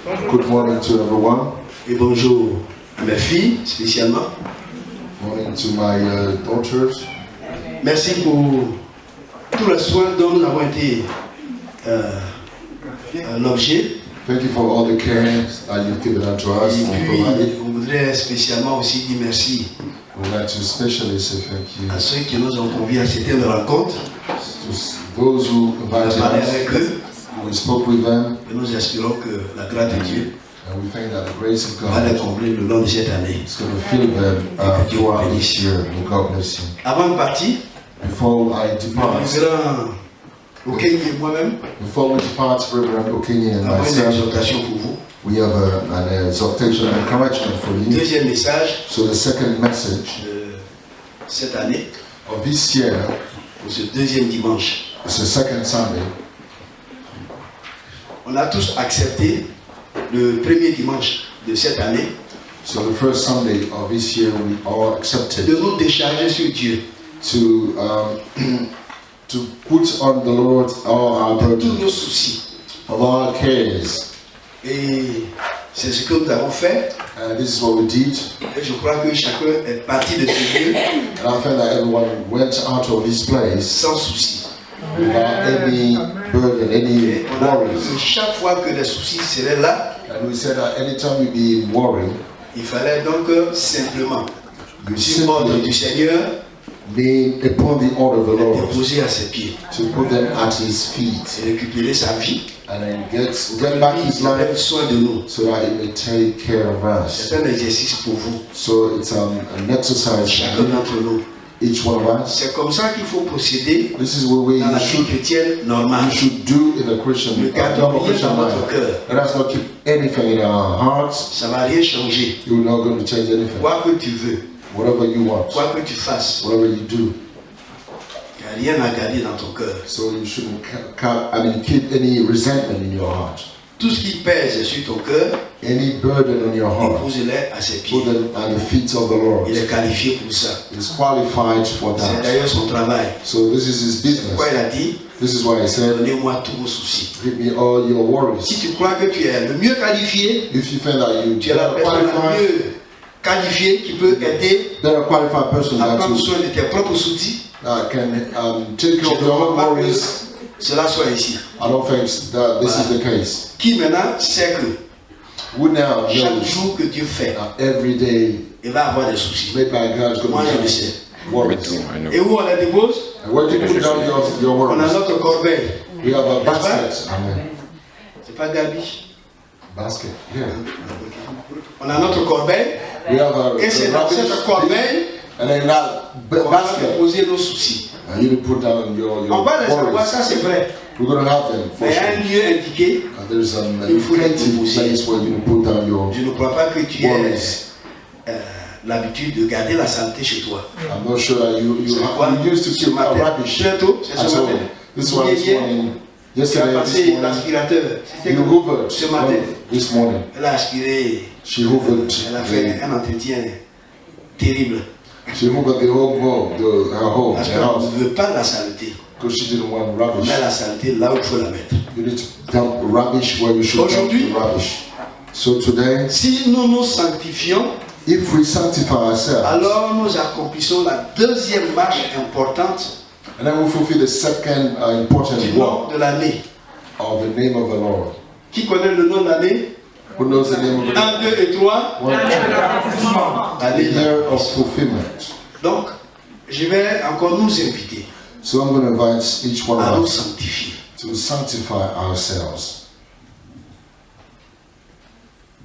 Good morning to everyone. Et bonjour à mes filles spécialement. Morning to my daughters. Merci pour tout le soin dont nous avons été l'objet. Thank you for all the care that you've given unto us Et and puis, provided. on voudrait spécialement aussi dire merci We'd like to especially say thank you à ceux qui nous ont conviés à cette rencontre. to those who On a invited parlé us. avec eux We spoke with them, et nous espérons que la grâce de Dieu and we think that the grace of va les God combler le long de cette année. is going to fill them throughout this year. May God bless you. Avant de partir, Before I le depart, révérend Okenye et moi-même before we depart, Reverend Okinyi and avons une myself, exhortation pour vous. we have an exhortation and encouragement for you. Deuxième message So the second message de cette année, of this year pour ce deuxième dimanche. is the second Sunday. On a tous accepté le premier dimanche de cette année So the first Sunday of this year, we all accepted de nous décharger sur Dieu to to put on the Lord all our de tous burdens, nos soucis. of our cares. Et c'est ce que nous avons fait. And this is what we did. Et je crois que chacun est parti de ce lieu And I felt that everyone went out of this place sans souci. without any burden, any Et on a worries. que chaque fois que les soucis seraient là, And we said that anytime we be worried, il fallait donc simplement you sur l'ordre simply du Seigneur be upon the order of the les Lord, déposer à ses pieds to put them at His feet, et récupérer sa vie. and then get back His Il prenne life, soin de nous. so that He may take care of us. C'est un exercice pour vous, So it's an exercise chacun for d'entre nous. each one of us. C'est comme ça qu'il faut procéder This is what we dans la vie should chrétienne normale. do in a Christian, Ne gardons normal rien Christian dans notre life. cœur. Let us not keep anything in our hearts. Ça ne va rien changer. You're not going to change anything. Quoi que tu veux, Whatever you want, quoi que tu fasses, whatever you do. il n'y a rien à garder dans ton cœur. So you shouldn't keep any resentment in your heart. Tout ce qui pèse sur ton cœur, Any burden on your heart, dépose-les à ses pieds. put them at the feet of the Lord. Il est qualifié pour ça. He's qualified for C'est that. d'ailleurs son travail. So this is his business. Pourquoi il a dit, This is why he said, donnez-moi tous vos soucis. give me all your Si worries. tu crois que tu es le mieux qualifié, If you think that you tu es la are personne la qualified, mieux qualifiée qui peut aider they're a qualified person à that prendre you soin de tes propres soucis, can take je care of ne your crois own pas que worries. cela soit ici. I don't think that this is the case. Qui maintenant sait que Who now chaque knows jour que Dieu fait, that every day il va avoir des soucis. made by God is Moi, going je to le sais. be worries? Et où on les dépose? And where do you put down your On a worries? notre corbeille. We have a basket. Amen. C'est pas Gabi. Basket. Yeah. On a notre corbeille. We have a Et c'est dans cette rubbish corbeille and then that qu'on va basket. déposer nos soucis. And you put down your On va les avoir, worries. ça c'est vrai. We're going to have them for Mais il y a un sure. lieu indiqué. And there's an Il faut les indicated déposer. place where you put down your Je ne crois pas que tu aies worries. l'habitude de garder la santé chez toi. I'm not sure that you C'est quoi? used to Ce keep matin. rubbish Très tôt, c'est at ce all. matin. This one this Hier, morning. tu as Yesterday, this passé morning. l'aspirateur. C'était You hoovered ce matin. this morning. Elle a aspiré. She hoovered. Elle a fait un entretien terrible. She hoovered the whole home, her home, Parce her qu'elle house, ne veut pas la saleté. because she didn't want On rubbish. met la saleté là où il faut la mettre. You need to dump rubbish where you should dump Aujourd'hui, the rubbish. So today, Si nous nous sanctifions, if we sanctify ourselves, alors nous accomplissons la deuxième marche importante and then we fulfill the second important du nom work de l'année. of the name of the Lord. Qui connaît le nom de l'année? Who knows the name of the Lord? 1, 2 et 3. 1, 2, the L'année. year of fulfillment. Donc, je vais encore nous inviter So I'm going to invite each one à of nous us sanctifier. to sanctify ourselves.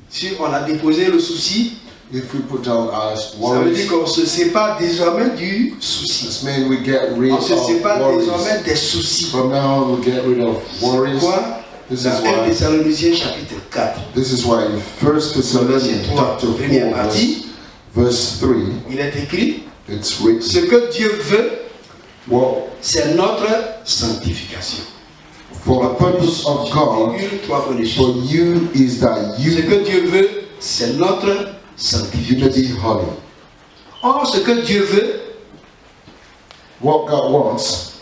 Si on a déposé le souci, If we put down our ça veut worries, dire qu'on se sépare désormais du souci. this means we get rid On se of sépare worries. désormais des soucis. From now on, we get rid of worries. Pourquoi? This is Dans 1 why. Thessaloniciens chapitre 4, This is why in 1 Thessalonians chapter 4, première partie, verse 3, il est écrit, it's written, ce que Dieu veut, well, c'est notre sanctification. for the purpose of God, Virgule, 3 points de for suite. you is that Ce you que Dieu veut, c'est notre may sanctification. be holy. Or, ce que Dieu veut What God wants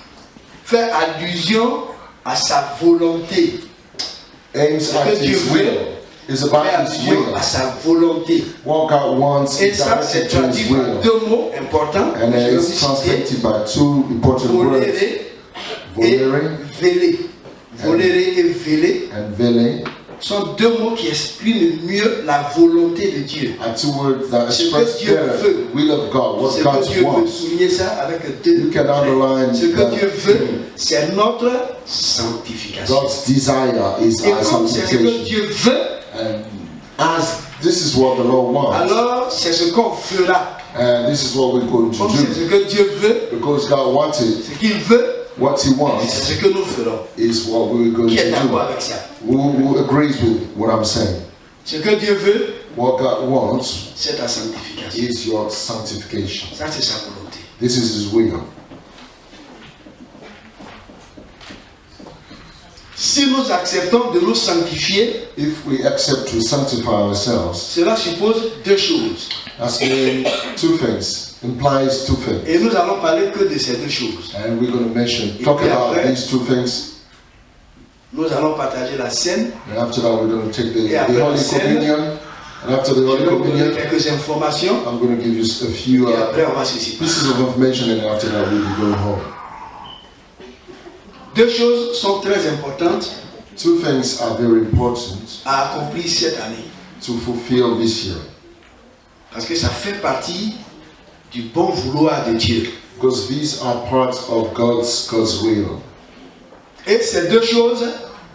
fait allusion à sa volonté. aims Ce at que Dieu His veut, will. It's about faire His allusion will. à sa volonté. What God wants Et is ça, c'est directed to traduit His par will. deux mots importants. And Je vais vous it's citer. translated by two important words, Volere et volere vélé. Volere et vélé and vele, sont deux mots qui expriment mieux la volonté de Dieu. are two words that Ce que express Dieu better veut. the will of God, what Ce que God Dieu veut, wants. souligner ça avec deux You can traits. underline Ce que that. Dieu veut, c'est notre sanctification. God's desire is Et our comme c'est ce que sanctification. Dieu veut, And as this is what the Lord wants, alors c'est ce qu'on fera. and this is what we're going to Comme c'est ce do. que Dieu veut, Because God wants it, ce qu'il veut, what He c'est wants ce que nous ferons. is what we're going Qui est to d'accord do. avec ça? Who agrees with what I'm saying? Ce que Dieu veut, What God wants c'est ta sanctification. is your sanctification. Ça, c'est sa volonté. This is His will. Si nous acceptons de nous sanctifier, If we accept to sanctify ourselves, cela suppose deux choses. that's mean two things, implies two things. Et nous allons parler que de ces deux choses. And we're going to talk about these two things. Nous allons partager la scène. And after that, we're going to take the après la Holy scène, Communion. And after the Je Holy vais vous donner Communion, quelques informations. I'm going to give you a few Et après, on va se séparer. pieces of information, and after that, we'll be going home. Deux choses sont très importantes Two things are very important à accomplir cette année. to fulfill this year, Parce que ça fait partie du bon vouloir de Dieu. because these are parts of God's will. Et ces deux choses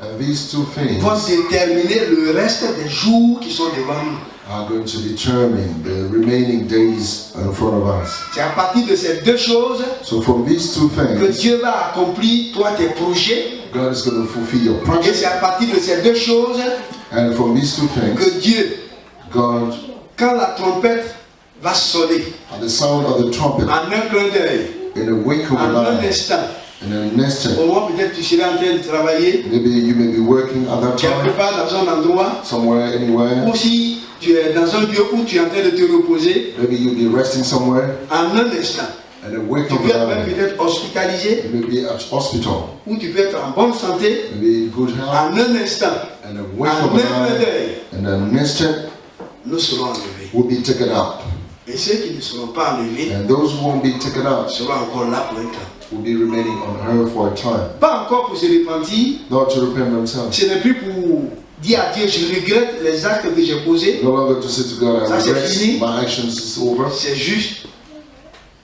And these two things vont déterminer le reste des jours qui sont devant nous. are going to determine the remaining days in front of us. C'est à partir de ces deux choses So from these two que things, Dieu va accomplir toi tes projets. God is going to fulfill your Et project. c'est à partir de ces deux choses And from these two things, que Dieu, God, quand la trompette va sonner, at the sound of the trumpet, en un clin d'œil, in a wink of en an un eye, instant, in an instant, au moment peut-être tu seras en train de travailler maybe you may be working at that quelque time, part dans un endroit, somewhere, anywhere. ou si tu es dans un lieu où tu es en train de te reposer, Maybe you'll be resting somewhere, en un instant, and a wink tu of peux être an même eye. peut-être hospitalisé, You may be at hospital, ou tu peux être en bonne santé, maybe in good health, en un instant, and a wink en of un an clin eye, d'œil, and an instant nous serons enlevés. will be taken up. Et ceux qui ne seront pas enlevés And those who won't be taken up seront encore là pour un temps. will be remaining on earth for a time. Pas encore pour se repentir, Not to repent themselves. ce n'est plus pour dire à Dieu, je regrette les actes que j'ai posés. No longer to say to God, Ça, I c'est regret fini. my actions is over. C'est juste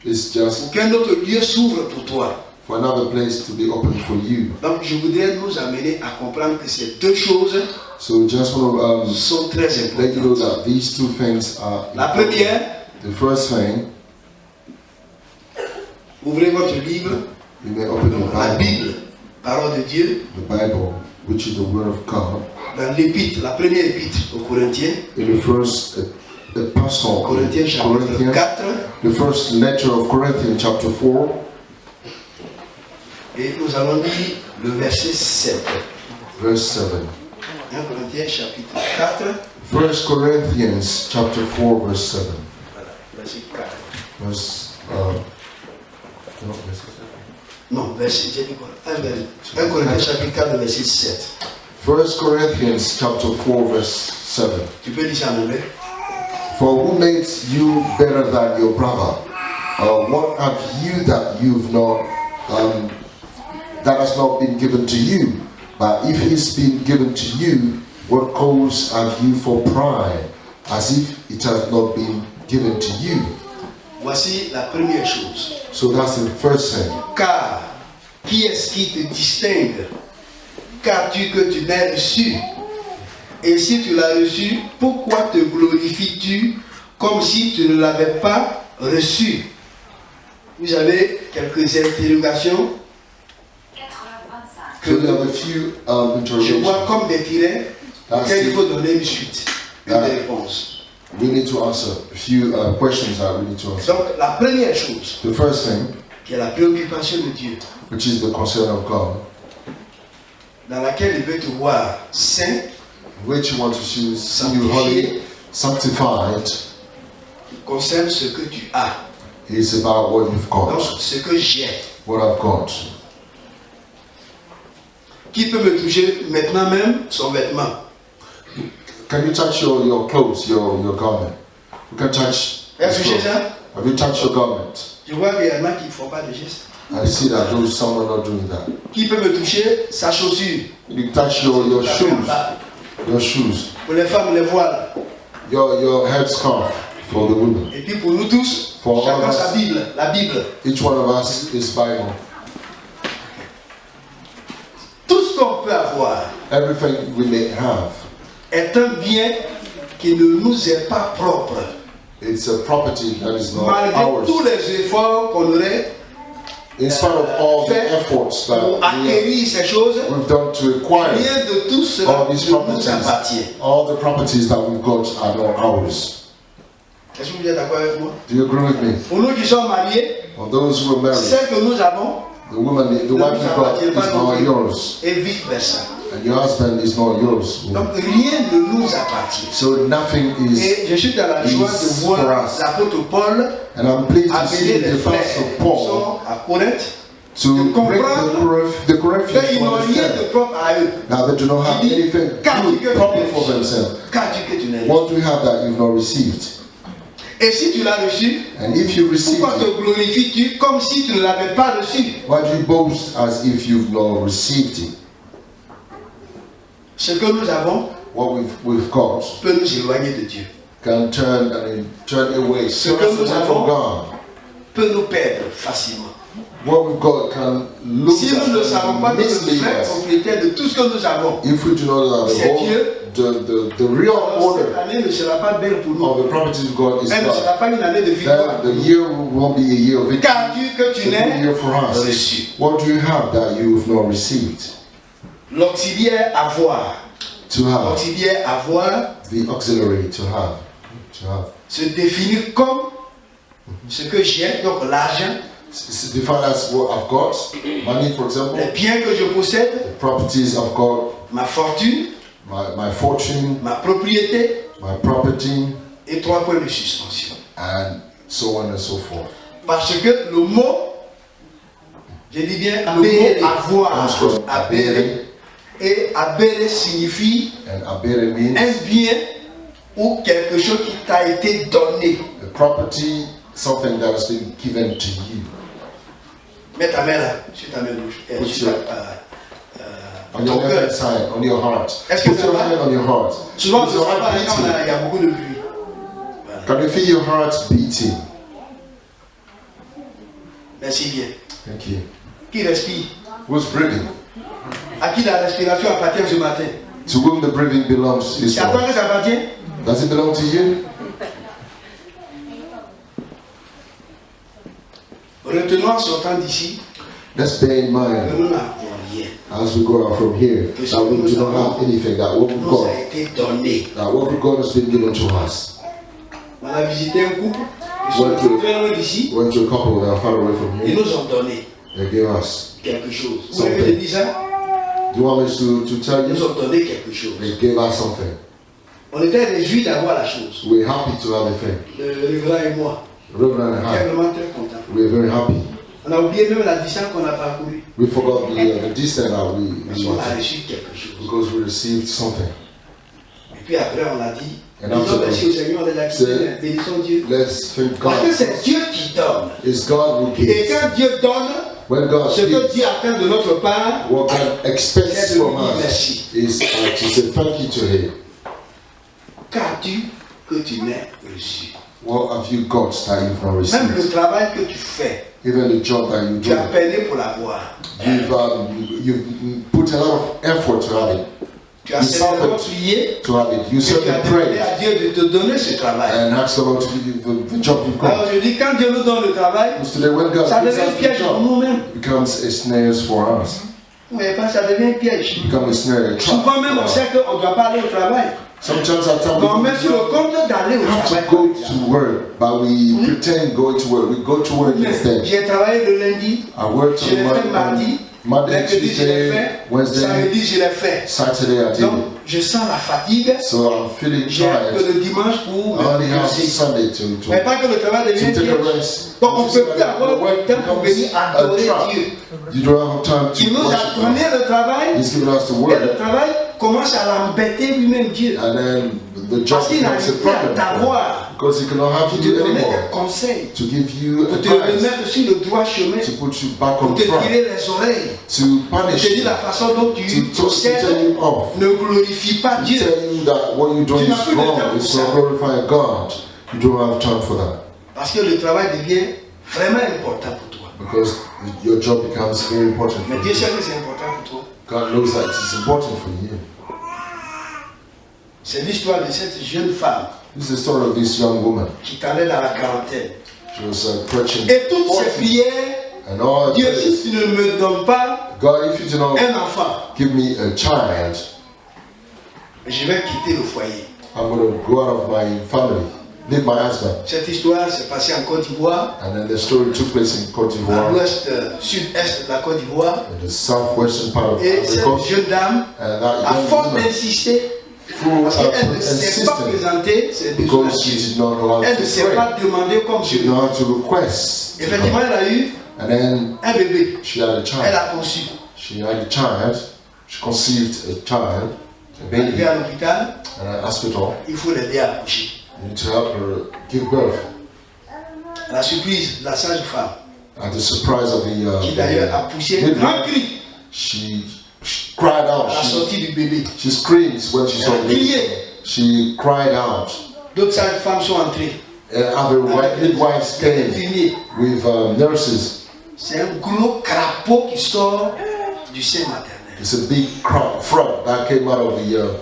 It's just pour qu'un autre lieu s'ouvre pour toi. for another place to be opened for you. Donc je voudrais nous amener à comprendre que ces deux choses So just want sont très to let you know importantes. that these two things are La important. première, The first thing, ouvrez votre livre, you may open your la Bible, Bible, parole de Dieu, the Bible, which is the Word of God, dans l'épître, la première épître aux Corinthiens, in the first epistle of Corinthiens chapitre Corinthians, 4, the first letter of Corinthians chapter 4, et nous allons lire le verset 7. verse 7. 1 Corinthiens chapitre 4, 1 Corinthians chapter 4, verse 7. voilà, verset 4. Verse, no, verse 7. Non, verset, j'ai dit quoi? 1 Corinthiens chapitre 4, verset 7. 1 Corinthians chapter 4, verse 7. Tu peux lire ça en anglais? For who makes you better than your brother? What have you that you've not, that has not been given to you? But if it's been given to you, what cause have you for pride, as if it has not been given to you? Voici la première chose. So that's the first thing. Car, qui est-ce qui te distingue? Qu'as-tu que tu n'aies reçu? Et si tu l'as reçu, pourquoi te glorifies-tu comme si tu ne l'avais pas reçu? Vous avez quelques interrogations So we have a few je interrogations. vois comme des tirets That's auxquels il it. faut donner une suite, une réponse. We need to answer a few questions that we need to answer. Donc la première chose, The first thing, qui est la préoccupation de Dieu, which is the concern of God, dans laquelle il veut te voir saint, which you want to see you holy, sanctified, concerne ce que tu as. is about what you've Donc got, ce que j'ai. what I've got. Qui peut me toucher maintenant même son vêtement? Can you touch your clothes, your garment? You can touch. Est-ce que his c'est clothes. ça? Have you touched your garment? Je vois qu'il y en a qui ne font pas de gestes. I see that those some are not doing that. Qui peut me toucher sa chaussure? You touch your La shoes, ferme là. your shoes, Pour les femmes, les voiles. your headscarf for the women. Et puis pour nous tous, For all chacun of us. sa Bible, la Bible. Each one of us is Bible. Tout ce qu'on peut avoir Everything we may have, est un bien qui ne nous est pas propre. it's a property that is not Malgré ours. tous les efforts qu'on aurait In spite of all the fait efforts that pour acquérir ces choses, we've done to acquire rien de tout cela all ne these nous properties, appartient. all the properties that we've got are not ours. Est-ce que vous êtes d'accord avec moi? Do you agree with me? Pour nous qui sommes mariés, For those who are married, celle que nous avons the woman, the wife you got is not yours, et vice versa. and your husband is not yours. Donc rien ne nous appartient. So nothing is, Et je suis dans la joie de voir l'apôtre Paul and I'm pleased to see appeler the les frères apostle qui Paul sont à Corinthe to bring the Corinthians qu'ils to n'ont rien understand de propre à eux. that they do not have Il dit, anything qu'as-tu que good tu proper n'aies for reçu? themselves. Qu'as-tu que tu n'aies reçu? What do you have that you've not received? Et si tu l'as reçu, And if you received pourquoi it, te glorifies-tu comme si tu ne l'avais pas reçu? why do you boast as if you've not received it? Ce que nous avons What we've got peut nous éloigner de Dieu, can turn away, Ce turn que us nous away avons from God. peut nous perdre facilement. What we've got can look Si nous ne savons pas at que le mislead vrai us. propriétaire de tout ce que nous avons, If we do not know that C'est the whole, Dieu. the real alors cette order année ne sera pas belle pour nous. of the properties of God is Elle ne God, sera pas une année de victoire. then the year won't be a year of victory. Qu'as-tu que It tu will be a n'aies year for us. reçu? What do you have that you have not received? L'auxiliaire avoir. To have L'auxiliaire avoir the auxiliary to have se définit comme ce que j'ai, donc l'argent, It's defined as what I've got, money for example, les biens que je possède, the properties I've got, ma fortune, my fortune, ma propriété my property, et 3 points de suspension. and so on and so forth. Parce que le mot, je dis bien Le mot avoir, comes from abérer, et abérer signifie And abere means un bien ou quelque chose qui t'a été donné. a property, something that has been given to you. Mets ta main là, sur ta main gauche, Put sur your- On your ton left cœur. hand side, on your heart. Est-ce que Put ça your va? hand on your heart. Souvent, Is ce your n'est pas heart quand beating? il y a beaucoup de bruit. Can you feel your heart beating? Merci bien. Thank you. Qui respire? Who's breathing? À qui la respiration appartient ce matin? To whom the breathing belongs this C'est à toi morning. que ça appartient? Does it belong to you? Retenons en sortant d'ici Let's bear in que mind nous n'avons rien. as we go out from here that we do not have anything, that what we've Nous got, a été donné. that what we've got has been given to us. On a visité un couple, ils sont Ouais, tu- très loin d'ici, Went to a couple that are far away from ils here, nous ont donné they gave us. quelque chose. Vous Something. voulez que je dise ça? Do you want me to tell Ils nous you? ont donné quelque chose. They gave us something. On était réjouis d'avoir la chose. We're happy to have a thing. Le révérend et moi. Reverend and On est I, vraiment très contents. we're very happy. On a oublié même la distance qu'on a parcourue. We forgot the distance that Parce we qu'on a reçu quelque chose. because we received something. Et puis après, on a dit, And disons after merci au Seigneur, on les a quittés, bénissons Dieu. Let's thank Parce que God. c'est Dieu qui donne. It's God who Et gives. quand Dieu donne, When God ce que gives, Dieu attend de notre part, what God expects c'est de lui from dire us merci. is to say thank you to Him. Qu'as-tu que tu n'aies reçu? What have you got that you've not Même le received? travail que tu fais, Even the job that you tu as do, peiné pour l'avoir. you've put a lot of effort to have it, Tu as You certainement suffered. prié to have it. You et tu certainly as demandé prayed à Dieu de te donner ce travail. and asked the Lord to give you the job you've Alors got. je dis, quand Dieu nous donne le travail, Because today when God ça gives devient un us the piège pour job, nous-mêmes. it becomes a snare for us. Vous voyez pas, ça devient un piège. It becomes a snare, a trap. Souvent même, on sait qu'on ne doit pas aller au travail. Sometimes I tell Mais on met sur le people compte d'aller au we have travail. to go to work, but we pretend going to work. We go to work Mais instead. j'ai travaillé le lundi, I worked je l'ai fait mardi, Monday, mercredi je l'ai Tuesday, fait, Wednesday, samedi je l'ai fait. Saturday I did Donc it. je sens la fatigue, So I'm feeling j'ai que tired. le dimanche pour I only me have reposer. Sunday Mais to pas que le travail devienne take a piège. rest. Donc on ne Just peut plus avoir the work le temps pour venir becomes adorer a trap. Dieu. You don't have time Il to nous a worship donné God. le travail, He's given us the et le word. travail commence à l'embêter lui-même Dieu. And then the job Parce qu'il becomes a n'arrive plus à problem t'avoir, because he cannot help pour te you donner anymore. des conseils, To give you pour te advice, remettre sur le droit chemin, to put you back pour on te track, tirer les oreilles, to pour punish te dire you, la façon dont tu to procèdes tell you off, ne glorifie pas to Dieu. tell you that what you're doing Tu n'as is plus de temps wrong, pour it's ça. not glorifying God. You don't have time for that Parce que le travail devient vraiment important pour toi. because your job becomes very important Mais for Dieu you. sait que c'est important pour toi. God knows that it's important for you. C'est l'histoire de cette jeune femme This is the story of this young woman. qui t'allait dans la quarantaine. She was approaching Et toutes 40, ses prières, and all her Dieu, prayers, si tu ne me donnes pas God, if you do not un enfant, give me a child, je vais quitter le foyer. I'm going to go out of my family, leave my husband. Cette histoire s'est passée en Côte d'Ivoire, And then the story took place in Cote à d'Ivoire, l'ouest, sud-est de la Côte d'Ivoire. in the southwestern part of Et cette Africa. jeune dame, And that à young force woman, d'insister, through parce qu'elle ne s'est pas insisting, présentée, ses besoins à because she Dieu. did not know how Elle to ne s'est pray, pas demandée comme she Dieu. didn't know how to request. to Effectivement, God. elle a eu And then un bébé. she had a Elle child. a conçu. She had a child. She conceived a child, a Arrivée baby, à l'hôpital, in an hospital. il faut l'aider à accoucher. You need to help her give birth. La surprise de la sage-femme, At the surprise of qui d'ailleurs a poussé un grand cri she cried à out. la sortie du bébé. She screamed when she saw Elle a the baby. crié. She cried out. D'autres sages-femmes sont entrées. Other midwives came Infirmiers. with nurses. C'est un gros crapaud qui sort du sein maternel. It's a big frog that came out of the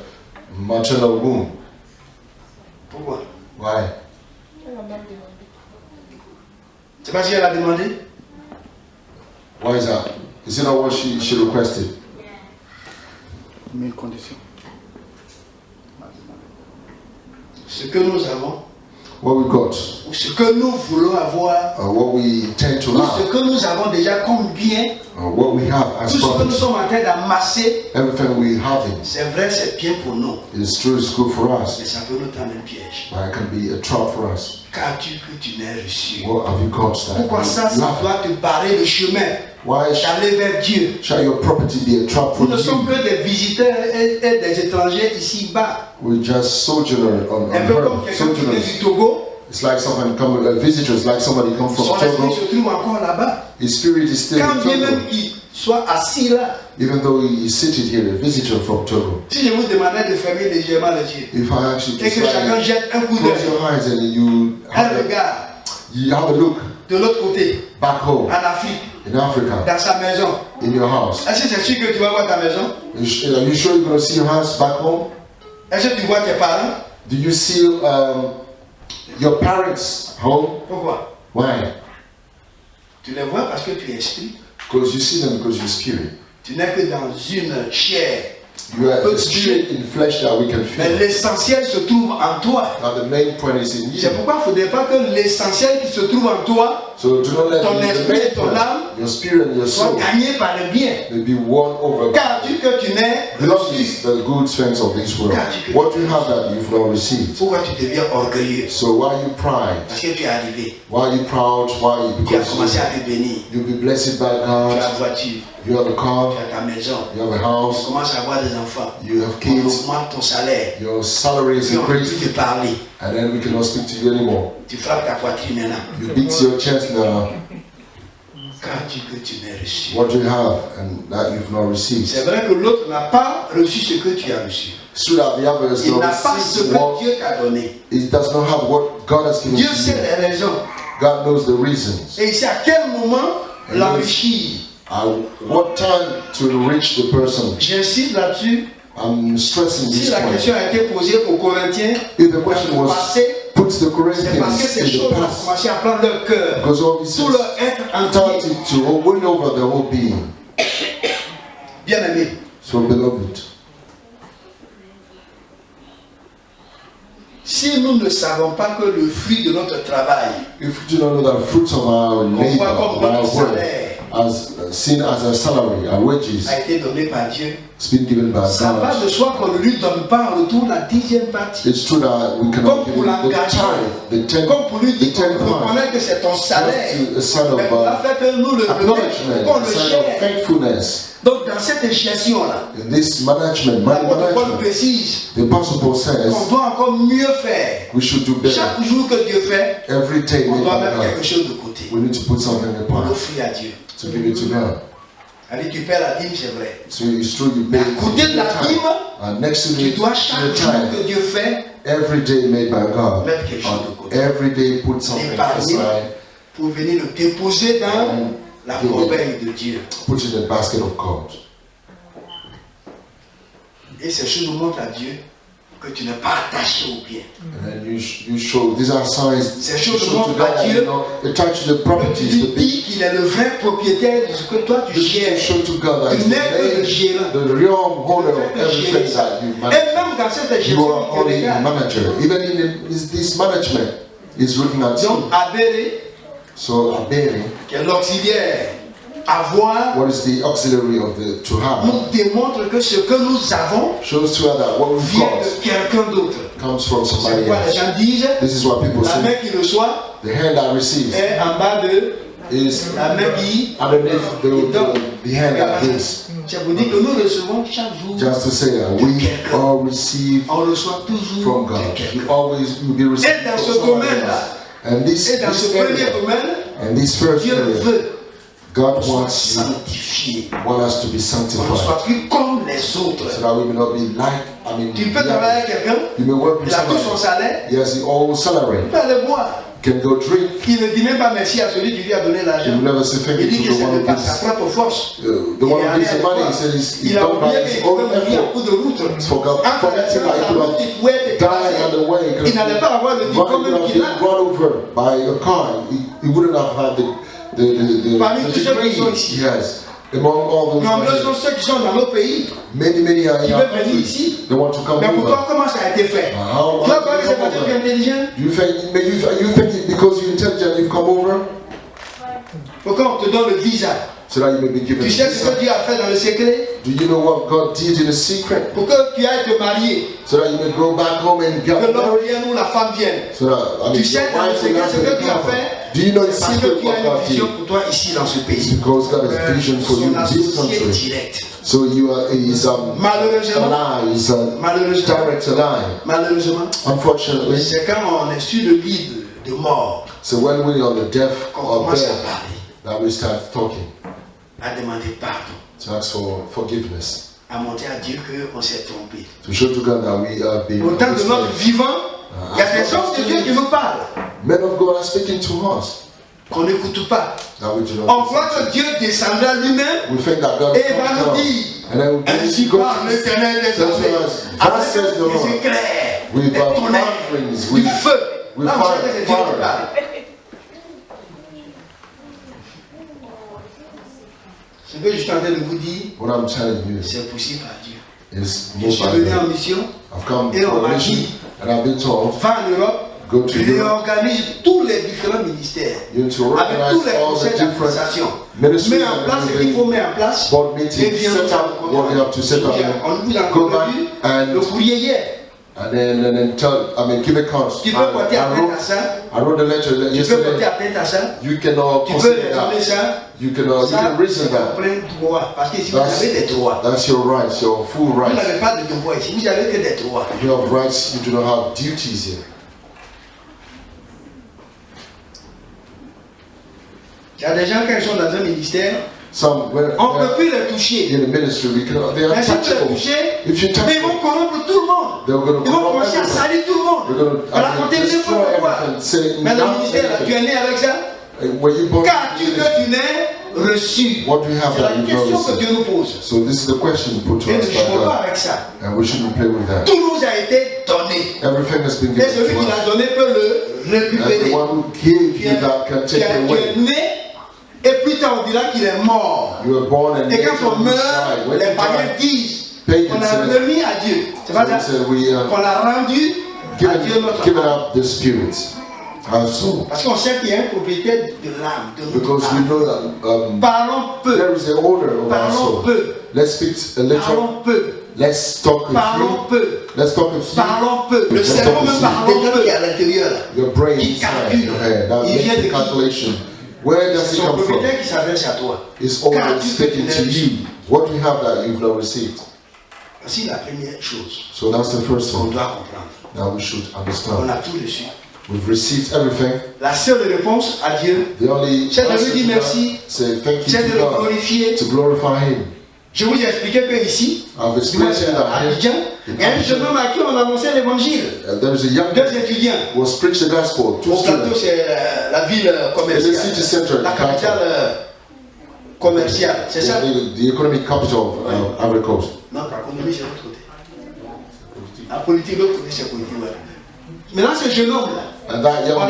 maternal womb. Pourquoi? Why? C'est pas si elle a demandé. Why is that? Is it not what she requested? Mille conditions. Ce que nous avons, What we got, ou ce que nous voulons avoir, what we tend to ou ce have, que nous avons déjà comme bien, what we have as tout ce que nous property, sommes en train d'amasser, everything we have in c'est vrai, c'est bien pour nous. is true, it's good for us, Mais ça peut nous tendre un piège. but it can be a trap for us. Qu'as-tu que tu n'aies reçu? What have you got that Pourquoi ça you have? doit te barrer le chemin Why d'aller vers Dieu? shall your property be a trap for Nous ne sommes you? que des visiteurs et des étrangers ici-bas. We're just sojourners on Un peu comme earth, quelqu'un qui vient sojourners. du Togo, It's like someone come, a visitor, it's like somebody come from son esprit Togo. se trouve encore là-bas. His spirit is still Quand in bien même Togo, qu'il soit assis là, even though he is seated here, a visitor from Togo. si je vous demandais de fermer légèrement les yeux If I ask you et to que chacun slightly jette un coup close d'œil, your eyes and you un have regard a look de l'autre côté, back home en Afrique, in Africa, dans sa maison, in your house, est-ce que c'est sûr que tu vas voir ta maison? are you sure you're going to see your house back home? Est-ce que tu vois tes parents? Do you see your parents home? Pourquoi? Why? Tu les vois parce que tu es esprit. Because you see them because you're spirit. Tu n'es que dans une chair. You are a spirit in flesh that we can Mais feel. l'essentiel se trouve en toi. Now the main point is in C'est you. pourquoi il ne faudrait pas que l'essentiel qui se trouve en toi So do not let ton the esprit main et ton point, âme your spirit and your soit soul, gagné par le bien. may be won over. Car tu que tu n'es Love reçu. is the good things of this world. What you have that you've not received. Pourquoi tu deviens orgueilleux? So why you pride? Parce que tu es arrivé. Why you proud? Why you Tu as commencé because à te bénir. you'll be blessed by Tu as la God. voiture, You have a tu car. as ta maison. You have a Tu house. commences à avoir des enfants. You have On kids. augmente ton salaire. Your salary is Puis on ne peut increased, plus te parler. and then we cannot speak to you anymore. Tu frappes ta poitrine maintenant. You beat your chest now. Qu'as-tu que tu n'es reçu? What do you have and that you've not received? C'est vrai que l'autre n'a pas reçu ce que tu as reçu. It's true that the other has Il not n'a pas ce received que what Dieu t'a donné. it does not have what God has given Dieu to sait you. les raisons. God knows the reasons. Et il sait à quel moment Et l'enrichir. At what time to reach the person? J'insiste là-dessus. I'm stressing Si this la point. question a été posée aux Corinthiens, If the question dans le was passé, put to the c'est parce que Corinthians ces in the choses ont past, commencé à prendre leur cœur, because all these tout things leur être entier. started to win over the whole being. Bien aimé, So beloved, si nous ne savons pas que le fruit de notre travail, if you do not know that fruits of our qu'on labor, voit of comme our notre work, salaire, seen as a salary, a wages, a été donné par Dieu. it's been given by Ça va God. de soi qu'on ne lui donne pas en retour la 10e partie. It's true that we Comme cannot give pour him the l'engager, tithe, the ten, comme pour lui dire the ten qu'on part, reconnaît que c'est ton salaire. just a sign Mais of on a fait que nous le acknowledgement, qu'on a le sign of gère. thankfulness. Donc dans cette gestion-là, In this management, money l'apôtre Paul management, précise the Apostle Paul qu'on says doit encore mieux faire. we should do better. Chaque jour que Dieu fait, Every day on we doit mettre God, quelque chose de côté we need to put something pour apart l'offrir à Dieu. to give it to God. Allez, tu paies la dîme, c'est vrai. So it's true you pay À côté de la the dîme, tithe. And next to tu the dois chaque jour tithe, que Dieu fait every day made by God, mettre quelque chose de côté. every day put something Épargner aside, pour venir le déposer dans la corbeille de Dieu. put it in the basket of God. Et ces choses nous montrent à Dieu que tu n'es pas attaché au bien. And then you show, these are signs Ces you choses show to montrent God à that, Dieu you know, attach to the Tu properties, lui the big dis qu'il est le vrai propriétaire de ce que toi tu you gères. show to God that Tu He's n'es que le the gérant. real owner Tu ne of fais que gérer everything ça. that you Et manage. même dans cette You gestion, are il te only a regarde. manager. Even in this management is looking at Donc, you. Abéré, So Abel, qui est l'auxiliaire, avoir, what is the auxiliary of the to have, nous démontre que ce que nous avons shows to her that what we've vient got de quelqu'un d'autre. comes from C'est somebody pourquoi les else. gens disent This is what people la main say. qui reçoit The hand that receives est en bas de is la main qui underneath donne. the hand that gives. C'est pour dire que nous recevons chaque jour, Just to say that we all receive on reçoit toujours from God. de quelqu'un. You always will be receiving Et dans from ce somebody domaine-là, else. And this Et dans ce premier area, domaine, and this first Dieu area, veut God qu'on soit wants sanctifié, us to be qu'on ne sanctified, soit plus comme les autres. so that we may not be like. Tu peux travailler avec quelqu'un, you may work with il a tout son somebody. salaire, He has his own salary. il peut aller boire. Can go drink. Il ne dit même pas merci à celui qui lui a donné He l'argent. will never say thank Il you dit to que the c'est one de who par sa gives. propre force. The one who gives the money. He said he Il a don't buy oublié his qu'il own pouvait mourir en effort. cours de route. It's for God. Entre For les that thing, gens, I la could route, have il pouvait être died on écrasé. the way. Il n'allait pas avoir le He diplôme would have qu'il been a. run over by a car. He wouldn't have had the Parmi tous ceux degree qui sont ici. he has. Among all those Nombreux sont men, ceux qui sont dans nos pays, many are qui in our veulent venir country. ici. They want to come Mais pour over. toi, comment ça a été fait? How Tu vas croire que did c'est you come parce que tu es over? intelligent? Do you think because you're intelligent you've come over Pourquoi on te donne le visa? so that you may be given Tu sais ce que visa? Dieu a fait dans le secret? Do you know what God did in the secret? Pour que tu ailles te marier, So that you may go back home and get que l'homme married. vienne ou la femme vienne. So that Tu sais dans le secret ce que Dieu a fait? Do you know the Parce que secret tu what as une God vision did? pour toi ici dans ce It's pays. because God has a vision for you Son in this associé country. direct. So you are is a Malheureusement, lie, is a malheureusement, direct lie. malheureusement, Unfortunately, c'est quand on est sur le lit de mort so when we're on the death qu'on or commence à bed, parler, that we start talking à demander pardon, to ask for forgiveness, à montrer à Dieu qu'on s'est trompé. to show to God that we have been Au temps de notre misled. vivant, il y a des hommes de Dieu qui nous parlent, Men of God are speaking to us qu'on n'écoute pas. that we do On not croit listen que Dieu descendra lui-même to. We think that God et va comes nous down, dire, and then ainsi we go parle l'Éternel des That's armées, right. Thus says the avec Lord. des éclairs, With des our tonnerres, thunderings, du with feu. with Là, on sait que c'est Dieu qui fire. parle. Ce que je suis en train de vous dire, What I'm telling you c'est possible à Dieu. is Je moved suis by venu en God. mission, I've come Et to on a m'a mission, dit, and I've been told, va en Europe, go to Europe. réorganise tous les différents ministères, You need to avec organize tous les all conseils the different d'administration. ministries Mets en place ce qu'il and faut mettre en place. board Et meetings, viens set up what we have to set up, On vous a go back entendu and le courrier hier. then tell, give a count. Tu peux porter atteinte à ça. I wrote a letter Tu peux porter yesterday. atteinte à ça. You cannot Tu peux consider raisonner that. ça. You can Ça, reason c'est that. plein droit. Parce que si vous That's- avez des droits, That's your rights, your full vous rights. n'avez pas de devoirs ici. Vous n'avez que des droits. You have rights, you do not have duties here. Il y a des gens, quand ils sont dans un ministère, Some, when on ne peut they're plus les toucher. in the ministry, they are Mais si vous les touchable. touchez, If you touch mais ils vont them, corrompre tout le monde. they're going to Ils vont corrupt commencer à everyone. salir tout le monde. They're going À raconter to destroy n'importe quoi. everything. Say, Mais le not ministère, là, tu anything. es né avec ça. When you born Qu'as-tu in the que ministry, tu n'aies reçu? what do you have C'est la that you question know? que Dieu nous pose. So this is the question put to Et ne us by jouons pas God, avec ça. and we shouldn't play with that. Tout nous a été donné. Everything has been Et given celui qui to l'a us. donné peut le And the récupérer. one who gave Tu you that can take it es away. né et plus tard on dira qu'il est mort. You were born and Et later quand on you meurt, die. When les you païens die, disent pagans qu'on a say, remis à Dieu. C'est pas so ça? we said we Qu'on a rendu à Dieu given notre âme. up the spirit. our soul. Parce qu'on sait qu'il y a un propriétaire de l'âme, de notre Because we âme. know that Parlons peu. there is an owner of our Parlons soul. peu. Let's speak a little. Parlons peu. Let's talk a Parlons few. peu. Let's talk a few. Parlons peu. Le Let's cerveau talk a même few. parlons peu. Qui est à l'intérieur là. Your brain Qui inside calcule. your head. That Il vient makes de the qui? calculation. Where does C'est it son come from? propriétaire qui s'adresse à toi. It's Car always tu speaking peux to te you. What you have that you've not received. Voici la première chose So that's the first qu'on one. doit comprendre. Now we should On understand. a tout reçu. We've received everything. La seule réponse à Dieu, The only c'est de lui answer dire to God, merci, say thank you c'est de to le God, glorifier. to glorify Him. Je vous ai expliqué que ici, I've explained to you à that here, Abidjan, il y a un jeune homme à qui on annonçait l'évangile. there's a young Deux étudiants. who was preached the gospel. Two Au plateau, students. c'est la ville In the commerciale, city center, la capitale commerciale, c'est ça? the economic capital of Ivory Coast. Non, pas l'économie, c'est l'autre côté. La politique, l'autre côté, c'est politique. Ouais. Maintenant, ce jeune homme-là, And that young man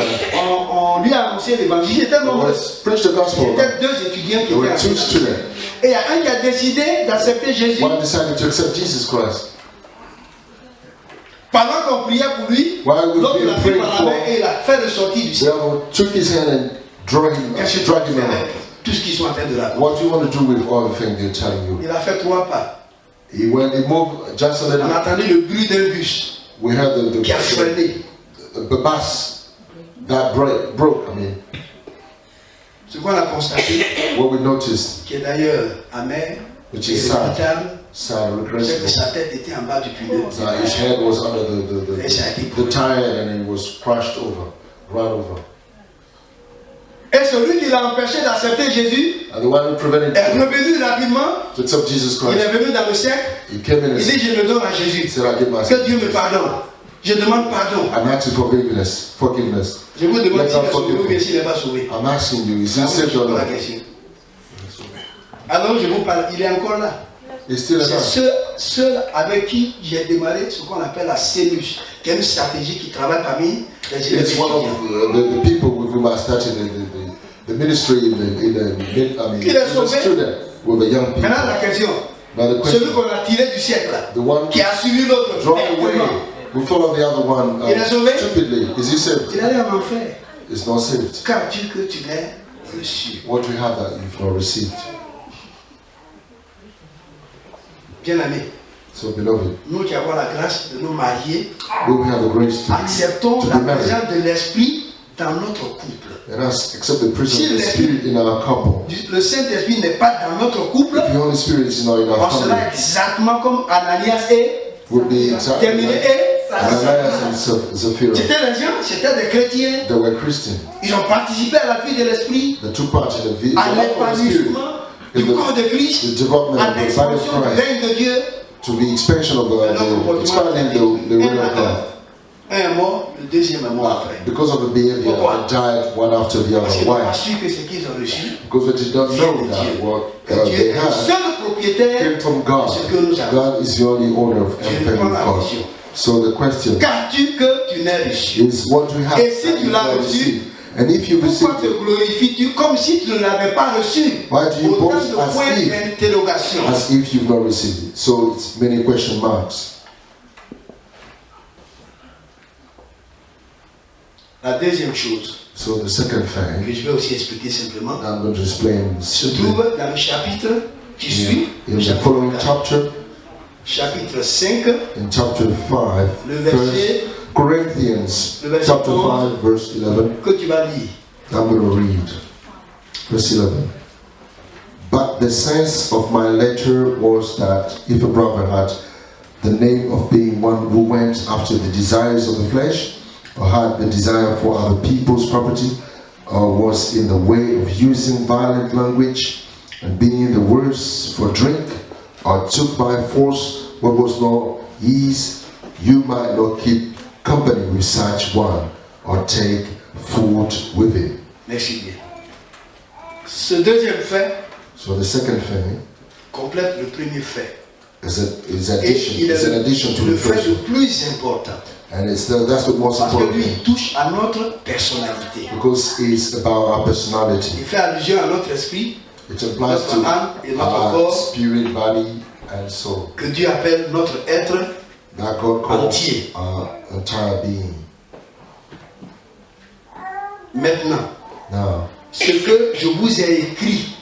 on lui a annoncé l'évangile. Il était nombreux. was preached the Il y gospel. avait deux étudiants qui There were étaient two là. students. Et il y a un qui a décidé d'accepter Jésus. One decided to accept Jesus Christ. Pendant qu'on priait pour lui, While we l'autre were l'a pris praying par la for main et il a fait ressortir du the ciel. other took his hand and dragged him out. Tout ce qu'ils sont en train de raconter. What do you want to do with all the things they're telling you? Il a fait 3 pas. He moved just a On little. entendait le bruit d'un bus We heard qui a freiné. the bus that broke. I mean, Ce qu'on a constaté, what we noticed, qui est d'ailleurs amer, which qui est is sad, regrettable, sad, c'est que regrettable, sa tête était en bas du pneu. that his head was under the tire and it was crashed over, run over. Et celui qui l'a empêché d'accepter Jésus And the one who prevented est him revenu rapidement. to accept Jesus Il est Christ, venu dans le cercle. he came in and Il dit, je me donne à Jésus. said, I give Que myself. Dieu me pardonne. Je demande pardon. I'm asking forgiveness. Je vous demande Let s'il God est sauvé ou forgive bien me. s'il n'est pas sauvé. I'm asking you, is he Alors, je saved or pose la not? question. Alors je vous parle, il est encore là. He's still C'est alive. ceux avec qui j'ai démarré ce qu'on appelle la CELUS, qui est une stratégie qui travaille parmi les élèves It's one of étudiants. the people with whom I started the ministry Il est sauvé. student with the young people. Maintenant la question, Now the celui question, qu'on a tiré du siècle là, the one qui a suivi l'autre, drawn away, bêtement, we follow the other one Il est sauvé? stupidly. Is he saved? il allait en enfer. It's not saved. Qu'as-tu que tu n'aies reçu? What you have that you've not received. Bien aimé, So beloved, nous qui avons la grâce de nous marier, we have the grace acceptons to la be married. présence de l'Esprit dans notre couple. Let us accept the presence Si of the l'Esprit- Spirit in our couple. Le Saint-Esprit n'est pas dans notre couple, If the Holy Spirit is not in on our sera family, exactement comme Ananias et we'll be exactly terminé like et Ananias and Sapphira. C'était des gens, c'était des chrétiens. They were Christian. Ils ont participé à la vie de l'Esprit, They took part in the à life of the Spirit, l'épanouissement du corps de Christ, the development à of the body of l'expansion du Christ, règne de Dieu. to the expansion of the expanding the will of God. Un est mort, le deuxième est mort après. Because of the behavior, Pourquoi? they died one after the Parce other. qu'ils n'ont pas Why? su que ce qu'ils ont reçu, Because they did not know that what que Dieu they est le had seul propriétaire came from de God. ce que nous avons. God is the only owner of Je everything réponds we've à la got. question. So the question Qu'as-tu que tu n'as reçu? is what you have Et si that tu you've l'as not reçu, received. And if you Pourquoi received te it, glorifies-tu comme si tu ne l'avais pas reçu? Why do you Autant boast de as points if- d'interrogation. as if you've not received it. So it's many question marks. La deuxième chose So the second que thing je vais aussi expliquer simplement I'm going to explain se simply trouve dans le chapitre qui suit, in le the chapitre following 4. chapter, Chapitre 5, in chapter 5, le verset 1 Corinthians, Le verset chapter 11. 5, verse 11. que tu vas lire. I'm going to read verse 11. But the sense of my letter was that if a brother had the name of being one who went after the desires of the flesh, or had the desire for other people's property, or was in the way of using violent language, and being the worse for drink, or took by force what was not his, you might not keep company with such one, or take food with him. Merci bien. Ce deuxième fait So the second thing complète le premier fait. is Et il an est addition to le the fait first le one. plus important. And that's the most Parce que important lui, thing. il touche à notre personnalité. Because it's about our personality. Il fait allusion à notre esprit It applies to Notre âme et notre our corps. spirit, body, and soul. que Dieu appelle notre être That God calls entier. our entire being. Maintenant, Now, ce que je vous ai écrit,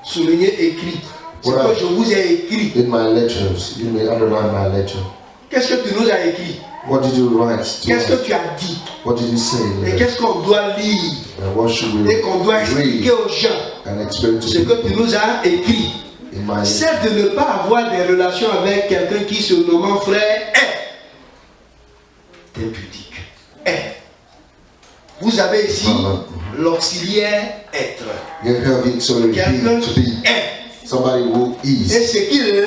soulignez écrit, ce Voilà. que je vous ai écrit, in my letters, you may underline my letter. qu'est-ce que tu nous as écrit? What did you write to Qu'est-ce que us? tu as dit? What did you say in Et the qu'est-ce qu'on doit lire? And what should we Et qu'on doit expliquer read aux gens? and explain to Ce que tu people nous as écrit, in my c'est de ne pas avoir des relations avec quelqu'un qui se nomme frère est impudique. Est. Vous avez ici l'auxiliaire être. You have it so that Quelqu'un to be est. somebody who Et is, ce qu'il est,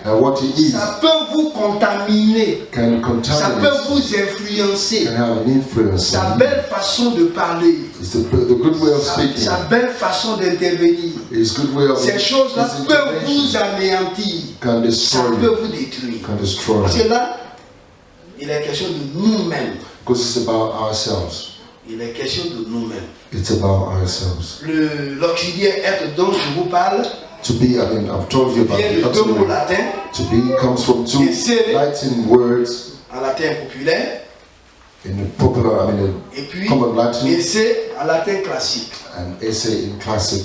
and what he is ça peut vous contaminer. can Ça peut contaminate, vous influencer. can have an influence Sa on you. belle façon de parler. It's the good way of Sa speaking. belle façon d'intervenir. It's good way of Ces choses-là his peuvent vous intervention anéantir. can Ça destroy peut you, vous détruire. can destroy Parce you. que là, il est question de nous-mêmes. Because it's about ourselves. Il est question de nous-mêmes. It's about ourselves. L'auxiliaire être dont je vous parle To be, I mean, I've told you about vient the de deux mots auxiliary. latins, To be comes from two Essere. Latin words en latin populaire, in the popular, I mean, et puis common Latin essai en latin classique. and essay in classic,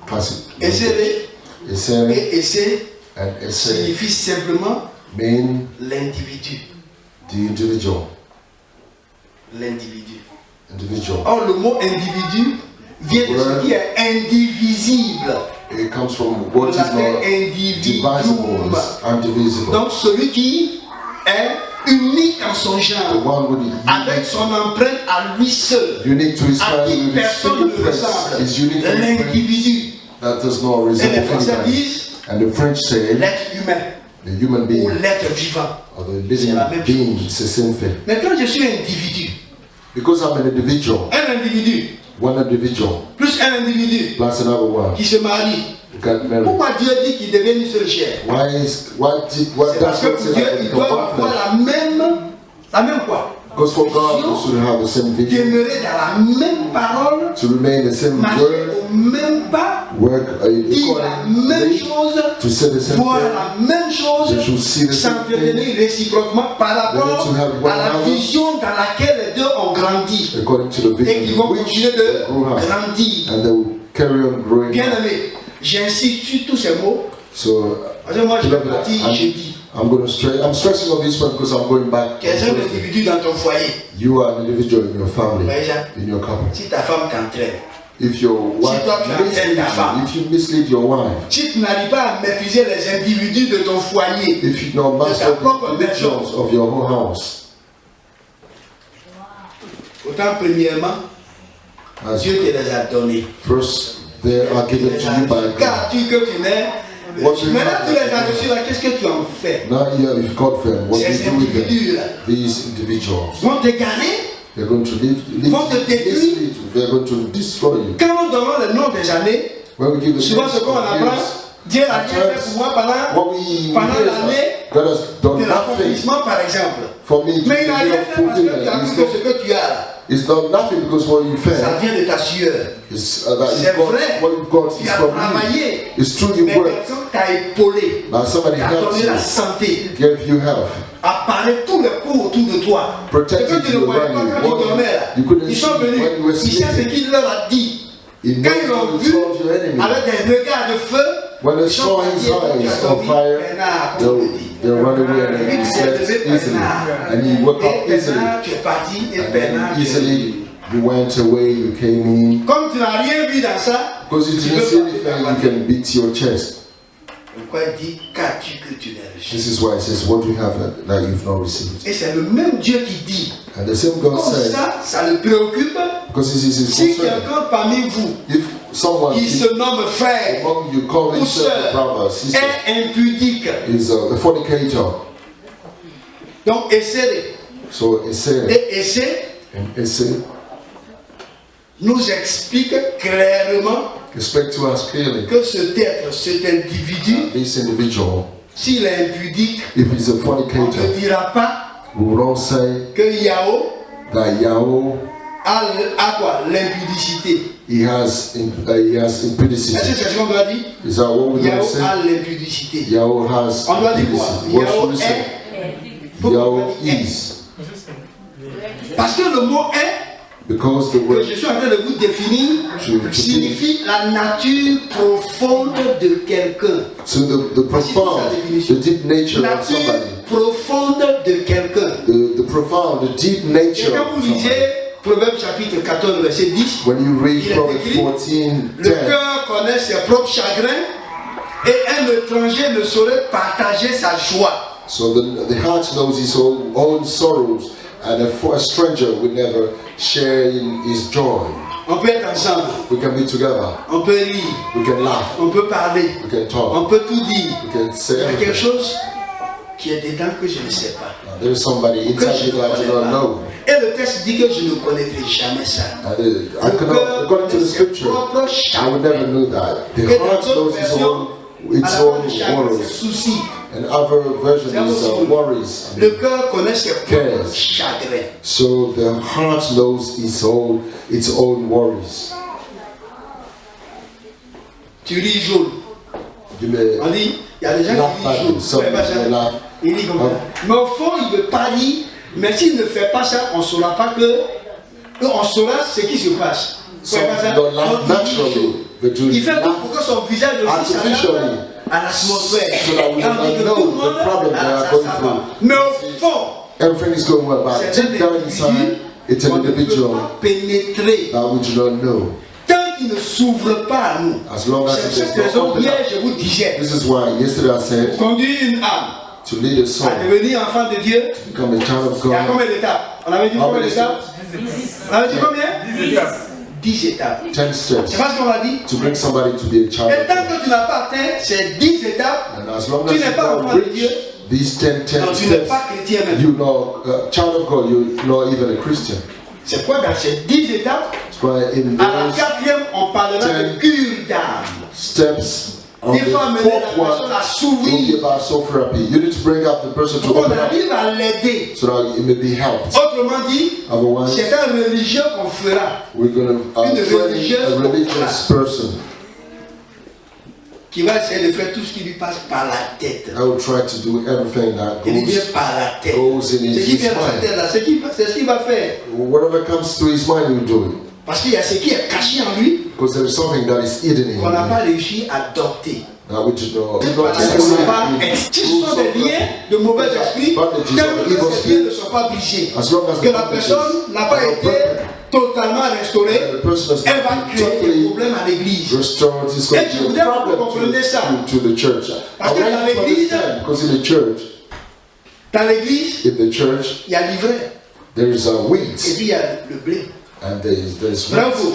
classic. Essere Essay et essai and essay signifie simplement mean l'individu. the individual. L'individu. Individual. Or, le mot individu vient de ce qui est indivisible. It comes from what Le is latin not divisible, individuum. it's undivisible. Donc, celui qui est unique en son The genre, one with the avec son empreinte à lui seul, unique to his à qui family, his personne ne fingerprints ressemble. is unique to his friend L'individu. that does not Et resemble les Français anybody. disent And the French say l'être humain the human ou being l'être vivant. or the C'est la même living being, it's the same thing. Mais quand je suis individu, Because I'm an individual, un individu one individual plus un individu plus another one, qui se marie, you can't marry. pourquoi Dieu dit qu'il devient une seule chair? Why C'est parce that's que what pour says Dieu, that il we doit become avoir one flesh. la même quoi? Because for God, we should have the same vision, Demeurer dans la même parole, to remain the same marcher word, au même pas, work dire la même accordingly, chose, to say the same voir thing, la même they should see chose, the same thing, s'entretenir réciproquement par rapport to have one à la another. vision dans laquelle les deux ont grandi according to the et qui vision vont in which continuer they de grew up, grandir. and they will carry on growing. Bien aimé, j'insiste sur tous ces mots So, parce que moi je vais beloved, partir jeudi. I'm stressing on this one because I'm going back. Quels sont les individus dans ton foyer? You are an individual in your family, Ouais, Jacques. in your couple. Si ta femme t'entraîne, If your wife toi, tu entraînes misleads ta femme. you, if you mislead your wife, si tu n'arrives pas à maîtriser les individus de ton foyer, if you don't master the individuals of your own house, autant premièrement, as Dieu te les a donnés. first they are given to you by God. Car tu que tu n'es. What do you Maintenant have? tu les as reçus là, qu'est-ce que tu en fais? Now here you've got them. What do Ces you do with them? individus là These individuals, vont te garer. they're going to Vont te détruire. mislead you. They're going to destroy you. Quand nous donnons le nom des années, When we give the souvent names ce qu'on of apprend, years, Dieu n'a rien fait pour moi what we pendant hear is l'année that God has done de nothing l'accomplissement par exemple. for me to Mais il n'a rien fait parce que tu as vu que ce fulfill. que tu as là, It's done nothing because what you ça fed vient de ta sueur. is C'est vrai. what you've got Tu is as from you. travaillé. It's true you Mais work. quelqu'un t'a épaulé, Now somebody t'a helps donné la you, santé, gave you health, apparaît tous les coups autour de toi. Ce protected que tu ne you voyais pas around quand you. tu dormais là. You couldn't Ils see sont venus. when you were Il sait ce sleeping. qu'il leur a dit. He Quand knows ils l'ont what vu you told your enemy. avec des regards de feu, When they ils sont saw partis his et quand tu eyes as on dormi, fire, Bernard, comme on le dit. they'll run away and Et he puis tu t'es levé, slept easily. Bernard. And he woke up Et easily. Bernard, tu es parti et And Bernard, then tu es easily venu. you went away, you came in. Comme tu n'as rien vu dans ça, Because you tu didn't peux see partir anything, ta you can beat your chest. Pourquoi il dit qu'as-tu que tu n'as reçu? This is why it says, what you have that you've not received. Et c'est le même Dieu qui dit. And the same God Comme said, ça le préoccupe. because this is his Si concern. quelqu'un parmi vous If someone qui se nomme frère among you call ou himself a sœur brother, sister, est impudique, is a fornicator. donc essayez. So Essay Et essayez and Essay nous explique clairement explain to us clearly que cet être, cet individu, this individual, s'il est impudique, if he's a on ne fornicator, dira pas we will not say que Yahoo that Yahweh a quoi? L'impudicité. he has impudicity. Est-ce que c'est ce qu'on doit dire? Is that what we don't Yahoo say? a l'impudicité. Yahweh has On doit dire quoi? impudicity. What should Yahoo we say? est. Pourquoi on Yahweh dit est? is. Parce que le mot est Because the que word je suis en train de vous définir signifie la nature profonde de quelqu'un. so the profound, the deep nature of Nature somebody, profonde de quelqu'un. the profound, the deep Et nature quand of vous somebody. lisez Proverbe chapitre 14, verset 10, When you read il est Proverbs écrit, 14, le 10, cœur connaît ses propres chagrins et un étranger ne saurait partager sa joie. so the heart knows his own sorrows, and a stranger will never share in his joy. On peut être ensemble, We can be together, on peut rire, we can laugh, on peut parler, we can on talk, peut tout dire. we can Il say y a quelque everything. chose qui est dedans que je ne sais pas. There is somebody Que inside je you ne that I connais do not pas. know. Et le texte dit que je ne connaîtrai jamais ça. I cannot, according to the scripture, I would never know that. The Et dans heart d'autres knows versions, its à la own fin de chacun, c'est worries. souci. And other version is worries. Le cœur connaît ses propres Cares. chagrins. So the heart knows its own worries. Tu ris jaune. You may On dit, il y a des gens laugh qui risent badly, jaune. some Ouais, pas ça. may laugh. Il dit comme ça. Mais au fond, il ne veut pas rire. Mais s'il ne fait pas ça, on ne saura pas on saura ce qui se passe. Some Ouais, pas ça. don't laugh Donc, il rit jaune. naturally, but you Il fait tout laugh pour que son visage aussi artificially, s'adapte à l'atmosphère. so that we Quand on dit will que know tout le the monde, problem they ah, are ça, going ça va. through. Mais au fond, Everything is going well, but c'est un deep down inside, it's an qu'on ne peut individual pas pénétrer that we do not know. tant qu'il ne s'ouvre pas à nous. As long as C'est it cette is not raison, open hier, up. je vous disais, This is why yesterday I said conduire une âme to lead a soul, à devenir enfant de Dieu, become a child of il y a God. combien d'étapes? On avait dit How combien many d'étapes? On avait dit combien? 10 étapes. 10 C'est steps pas ce qu'on a dit? to bring somebody to be a child Et of tant God. que tu n'as pas atteint ces 10 étapes, And as long tu as n'es you pas don't enfant de Dieu, reach these 10 donc tu n'es steps, pas chrétien même. you're not a child of God, you're not even a Christian. C'est quoi dans ces 10 étapes? That's why in À la those 4e, on parlera de 10 cure d'âme. steps, on Il the faut amener la fourth personne one, à will be s'ouvrir about soul therapy. You need to bring up the person to pour qu'on open up arrive à l'aider. so that it may be helped. Autrement dit, Otherwise, c'est un religieux qu'on fera we're going to Une train religieuse a religious person. qui va essayer de faire tout ce qui lui passe par la tête. I will try to do everything that Il vient goes, par la tête. goes in Ce qui his vient de sa mind. tête là, c'est ce qu'il va faire. Whatever comes to his mind, he will do it. Parce qu'il y a ce qui est caché en lui Because there is something that is hidden in qu'on n'a him pas réussi à dompter. that we do not Parce qu'on n'a pas. Si ce sont des liens de mauvais esprits, tant que ces liens ne sont pas brisés, As long as que la personne n'a pas été totalement restaurée, the person has elle va not créer des totally problèmes à l'église. restored, it's going Et je to be voudrais a que vous problem compreniez ça. to the church. Parce que I dans want you to l'église- understand, because in the church, Dans l'église, in the church, il y a l'ivraie there is a et wheat puis il y a le blé. and there's Vrai ou wheat. faux?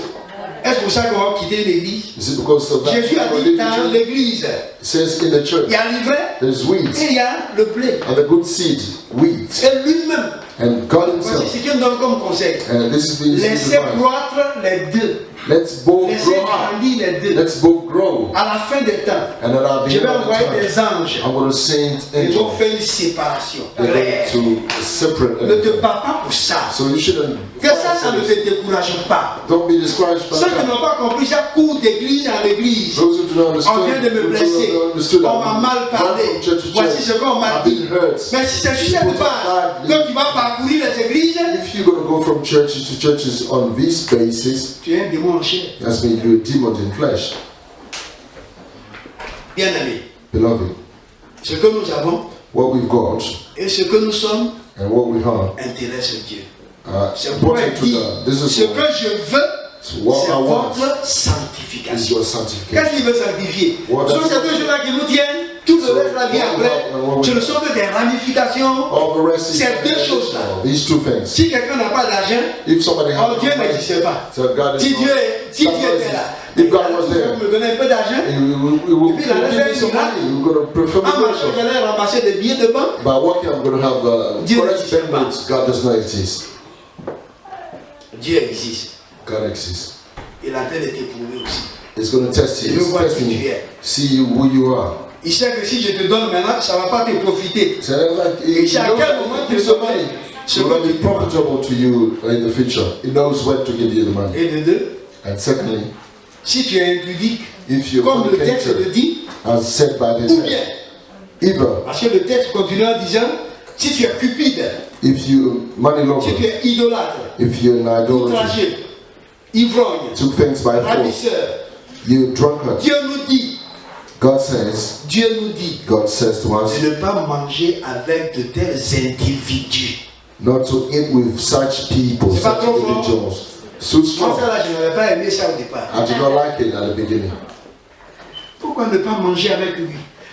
Est-ce pour ça qu'on va quitter l'église? Is it because of that? Jésus a people dit leave the dans church? l'église, It says in the church, il y a l'ivraie there's et wheat il y a le blé. and the good seed, wheat, Et lui-même, and God voici Himself. ce qu'il donne comme conseil. And this is the Laissez advice. croître les deux. Let's both Laissez grow up. grandir les deux. Let's both grow. À la fin des temps, And then I'll be je vais able to envoyer time. des anges. I'm going to send Ils vont angels. faire une séparation. They're Claire. going to separate Ne te everything. bats pas pour ça. So you shouldn't. Que ça ne te décourage pas. Don't be discouraged by Ceux qui that. n'ont pas compris ça court d'église en église. Those who do not understand, On vient de me those who blesser. do not understand, On m'a mal parlé. from church to Voici church. ce qu'on m'a I've dit. been hurt. Mais si c'est sur cette People base talk badly. que tu vas parcourir les églises, If you're going to go from churches to churches on this basis, tu es un démon en chair. that's mean you're a demon in flesh. Bien aimé, Beloved, ce que nous avons what we've got et ce que nous sommes and what we have intéresse Dieu. are Pourquoi important il to dit, God. This is ce que je veux, what c'est I want votre is sanctification. your sanctification. Qu'est-ce qu'il veut sanctifier? What Ce sont does- ces deux choses-là qui nous tiennent. Tout le So, reste la vie what we après, have and what we ce ne have. sont que des ramifications. All the rest is Ces deux choses-là. these two things. Si quelqu'un n'a pas d'argent, If somebody oh, has Dieu money, n'existe pas. so God is Si not- Dieu était là, If God was il there, me donner un peu d'argent, he will Et puis, il allait give faire me some une miracle. money. We're going to perform en a marchant, miracle. j'allais ramasser des billets de banque. By working, I'm going to have Dieu correct n'existe pas. banknotes. God does not exist. Dieu existe. God exists. Il est en train de t'éprouver aussi. It's going to test you. Il veut It's voir qui testing tu you. es. See who you are. Il sait que si je te donne maintenant, ça ne va pas te profiter. So like, Et he c'est à knows quel that moment if tu you le give the donnes, money, ce it will que be tu profitable to you in the future. He knows when to give you the money. Et de deux, And secondly, si tu es impudique, if you're comme le texte le fornicator, dit, as said by the ou bien, text, either parce que le texte continue en disant, si tu es cupide, if you money si lover, tu es idolâtre, if you're an idolater, outrageux, ivrogne, took things by force, ravisseur, you drunkard. Dieu nous dit, God says to us, de ne pas manger avec de tels individus. not to eat with such people, C'est pas such trop fort? individuals. So Moi, strong. ça là, je n'avais pas aimé ça au départ. I did not like it at the beginning. Pourquoi ne pas manger avec lui?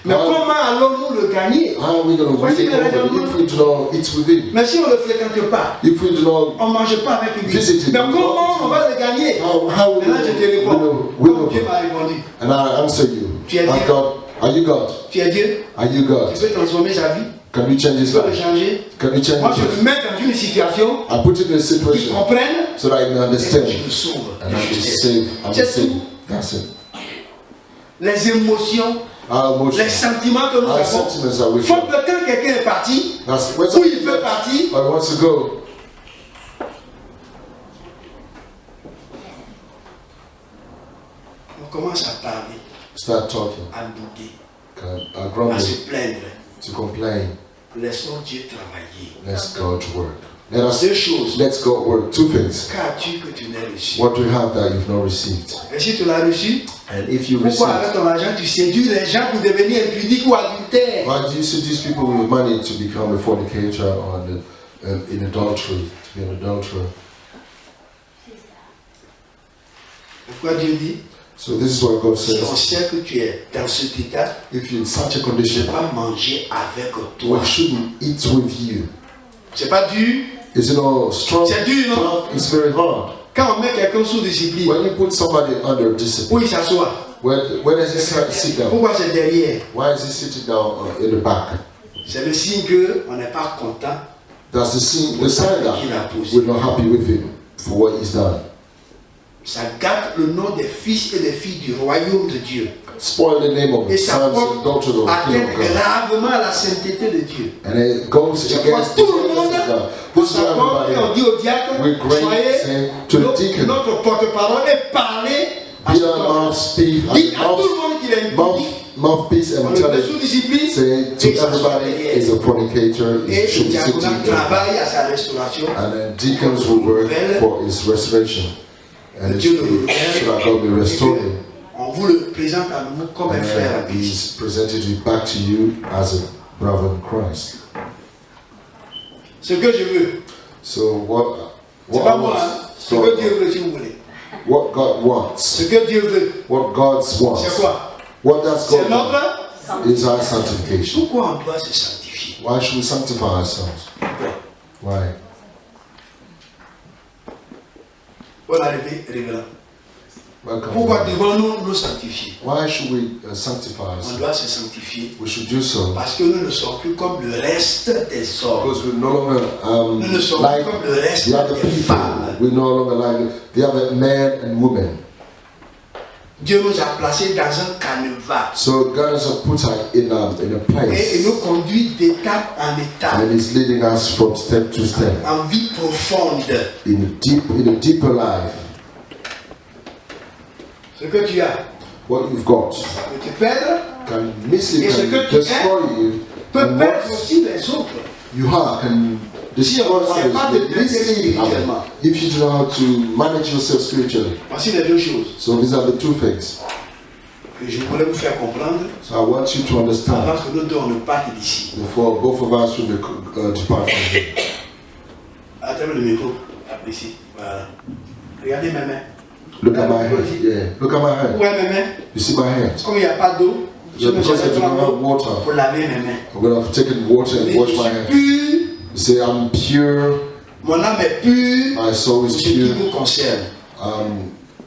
Mais Ah. comment allons-nous le gagner? How are we going to Voici take la over raison. if we do not eat with him? Mais si on ne le fréquente pas, If we do not, on ne mange pas avec lui. Visite. Mais comment on va le gagner? how will Maintenant, je te we réponds. win Comme Dieu over? m'a répondu. And I answer you, Tu es as Dieu. God, are you God? Tu es Dieu. Are you Tu God? peux transformer sa vie. Can you change his Tu peux le life? changer. Can you change Moi, je his le life? mets dans une situation I put it in a qui situation comprenne so that I can et understand je le sauve. and I can save. I C'est can save. tout. That's it. Les émotions, Our les emotions, sentiments que nous our avons sentiments are with font him. que quand quelqu'un est parti, That's where où il veut partir, I want to go. on commence à parler, Start talking, à bouder, à à grumbling, se plaindre. to complain. Laissons Dieu travailler. Let's go to work. Let us Deux choses. let's go work. Two things. Qu'as-tu que tu n'as reçu? What do you have that you've not received? Et si tu l'as reçu, And if you receive, pourquoi avec ton argent tu séduis les gens pour devenir impudiques ou adultères? why do you seduce people with money to become a fornicator or in adultery, to be an adulterer? Pourquoi Dieu dit, So this is what God si on says. sait que tu es dans cet état, If you're in such a je ne condition, vais pas manger avec toi. we shouldn't eat with you. C'est pas dur. Is it all strong? C'est dur, non? Tough? It's very hard. Quand on met quelqu'un sous discipline, When you put somebody under discipline, où il s'assoit? where does he sit down? Pourquoi c'est derrière? Why is he sitting down in the back? C'est le signe qu'on n'est pas content. That's the sign that qu'il a posé. we're not happy with him for what he's done. Ça gâte le nom des fils et des filles du royaume de Dieu. Spoil the name of Et the ça sons and daughters of porte the kingdom atteinte of God. gravement à la sainteté de Dieu. And it goes Ça against porte the tout le monde. holiness of God. On This is why s'accorde et on everybody dit au diacre, with grace soyez saying to the deacon, notre porte-parole et parlez à be ce a homme. mouthpiece, Dites à tout le monde qu'il est impudique. mouthpiece On and le tell met it, sous discipline. say to et il s'assoit everybody derrière. is a fornicator, Et he should le be sitting diaconat there. travaille à sa restauration. And then deacons will work for his restoration. And it should be, so that God will restore him. On vous le présente à nouveau comme un frère en And Christ. he's presented you back to you as a brother in Christ. Ce que je veux, So c'est what pas I moi, want, hein. Ce que Dieu veut, si vous voulez. what God wants, Ce que Dieu veut, what God c'est wants, quoi? what does C'est God want notre. is our sanctification. Pourquoi on doit se sanctifier? Why should we sanctify ourselves? Pourquoi? Why? Bonne arrivée, révérend. Welcome. Pourquoi devons-nous nous sanctifier? Why should we sanctify On ourselves? doit se sanctifier We should do so parce que nous ne sommes plus comme le reste des hommes. because we're no longer Nous ne sommes like plus comme le reste the other des people. femmes. We're no longer like the other men and women. Dieu nous a placés dans un canevas So God has put us in a et il place nous conduit d'étape en étape, and is leading us from step to step en vie profonde. in a deeper life. Ce que tu as What you've got peut te perdre, can mislead, Et ce can que tu destroy you, peut and perdre what aussi les autres. you have can destroy Si on ne sait pas others, te mislead traiter others. spirituellement. If you don't know how to manage yourself spiritually. Voici les deux choses So these are the two things. que je voulais vous faire comprendre So I want you to understand avant que nous deux on ne parte d'ici. before both of us will depart from here. Attends le micro, ici. Voilà. Regardez mes mains. Look at my hand. Yeah. Look at my hand. Ouais, mes mains. You see my hand? Comme il n'y a pas d'eau, je Yeah, me because I cherche do not have l'eau water. pour laver mes mains. I'm gonna have taken water Mais and wash je my suis hand. pur, You say I'm pure. mon âme est pure, My soul ce is qui pure. nous concerne.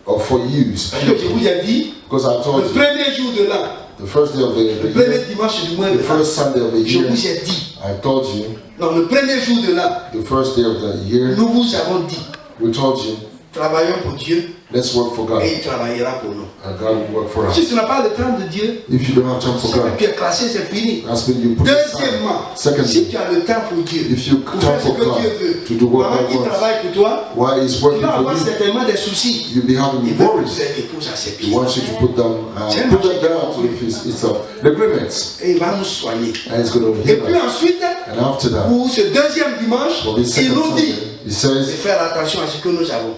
Or for you, it's Parce que je pure. vous ai dit, Because I le told you premier jour de l'an, the first day of le the premier year, dimanche du mois the de l'an, first Sunday of the je year, vous ai dit, I told you non, le premier jour de l'an, the first day of the year, nous vous avons dit, we told you travaillons pour Dieu, Let's work for God. Et il travaillera pour nous. And God will work for Si us. tu n'as pas le temps de Dieu, If you don't have time for ce que God, tu es classé, c'est fini. that's when you put it aside. Deuxièmement, si Secondly, tu as le temps pour Dieu, if you pour time faire ce for que God Dieu veut, to do what pendant God qu'il wants, travaille pour toi, while He's tu working vas for avoir you, certainement des soucis. you'll be having Il veut que worries. tu épouses à ses He pieds. wants you to put them down to His agreements, Et il va nous soigner. and He's going to Et heal puis us. ensuite, And after that, pour ce deuxième dimanche, for this il second nous dit Sunday, He de says faire attention à ce que nous avons.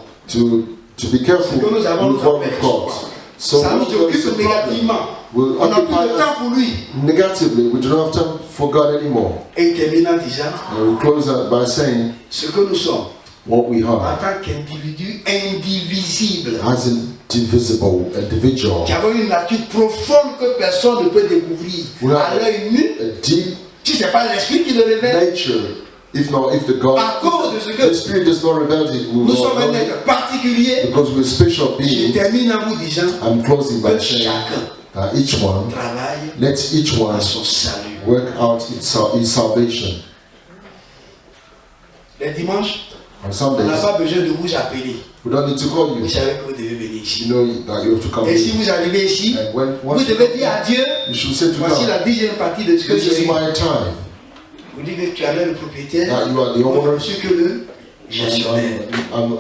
to be careful Que nous avons with what nous we've got. So Ça nous when there is a occupe négativement. will On n'a plus occupy de temps us pour lui. negatively. We do not have time for God anymore. Et il termine en disant And we close out by saying ce que nous sommes what we en are tant qu'individus indivisibles, as indivisible, individual, qui avons une nature profonde que personne ne peut découvrir We à have l'œil nu, a deep si ce n'est pas l'esprit qui le révèle. nature. If the God, À cause de ce the que Spirit does not reveal it, we nous will sommes not un know it, être particulier, because we're special je beings. termine en vous disant I'm closing by que saying chacun each one, travaille let each one à son salut. work out his salvation. Les dimanches, On on n'a Sundays, pas besoin de vous appeler. we don't need to call Vous you. savez que vous devez venir ici. You know that you have to come Et si here. vous arrivez ici, And when vous once you devez come dire à here, Dieu, you should say to voici la God, dixième partie de ce que this j'ai is eu. my time. Vous dites que tu es le propriétaire, That you are the moi, owner. je suis que le gestionnaire. I'm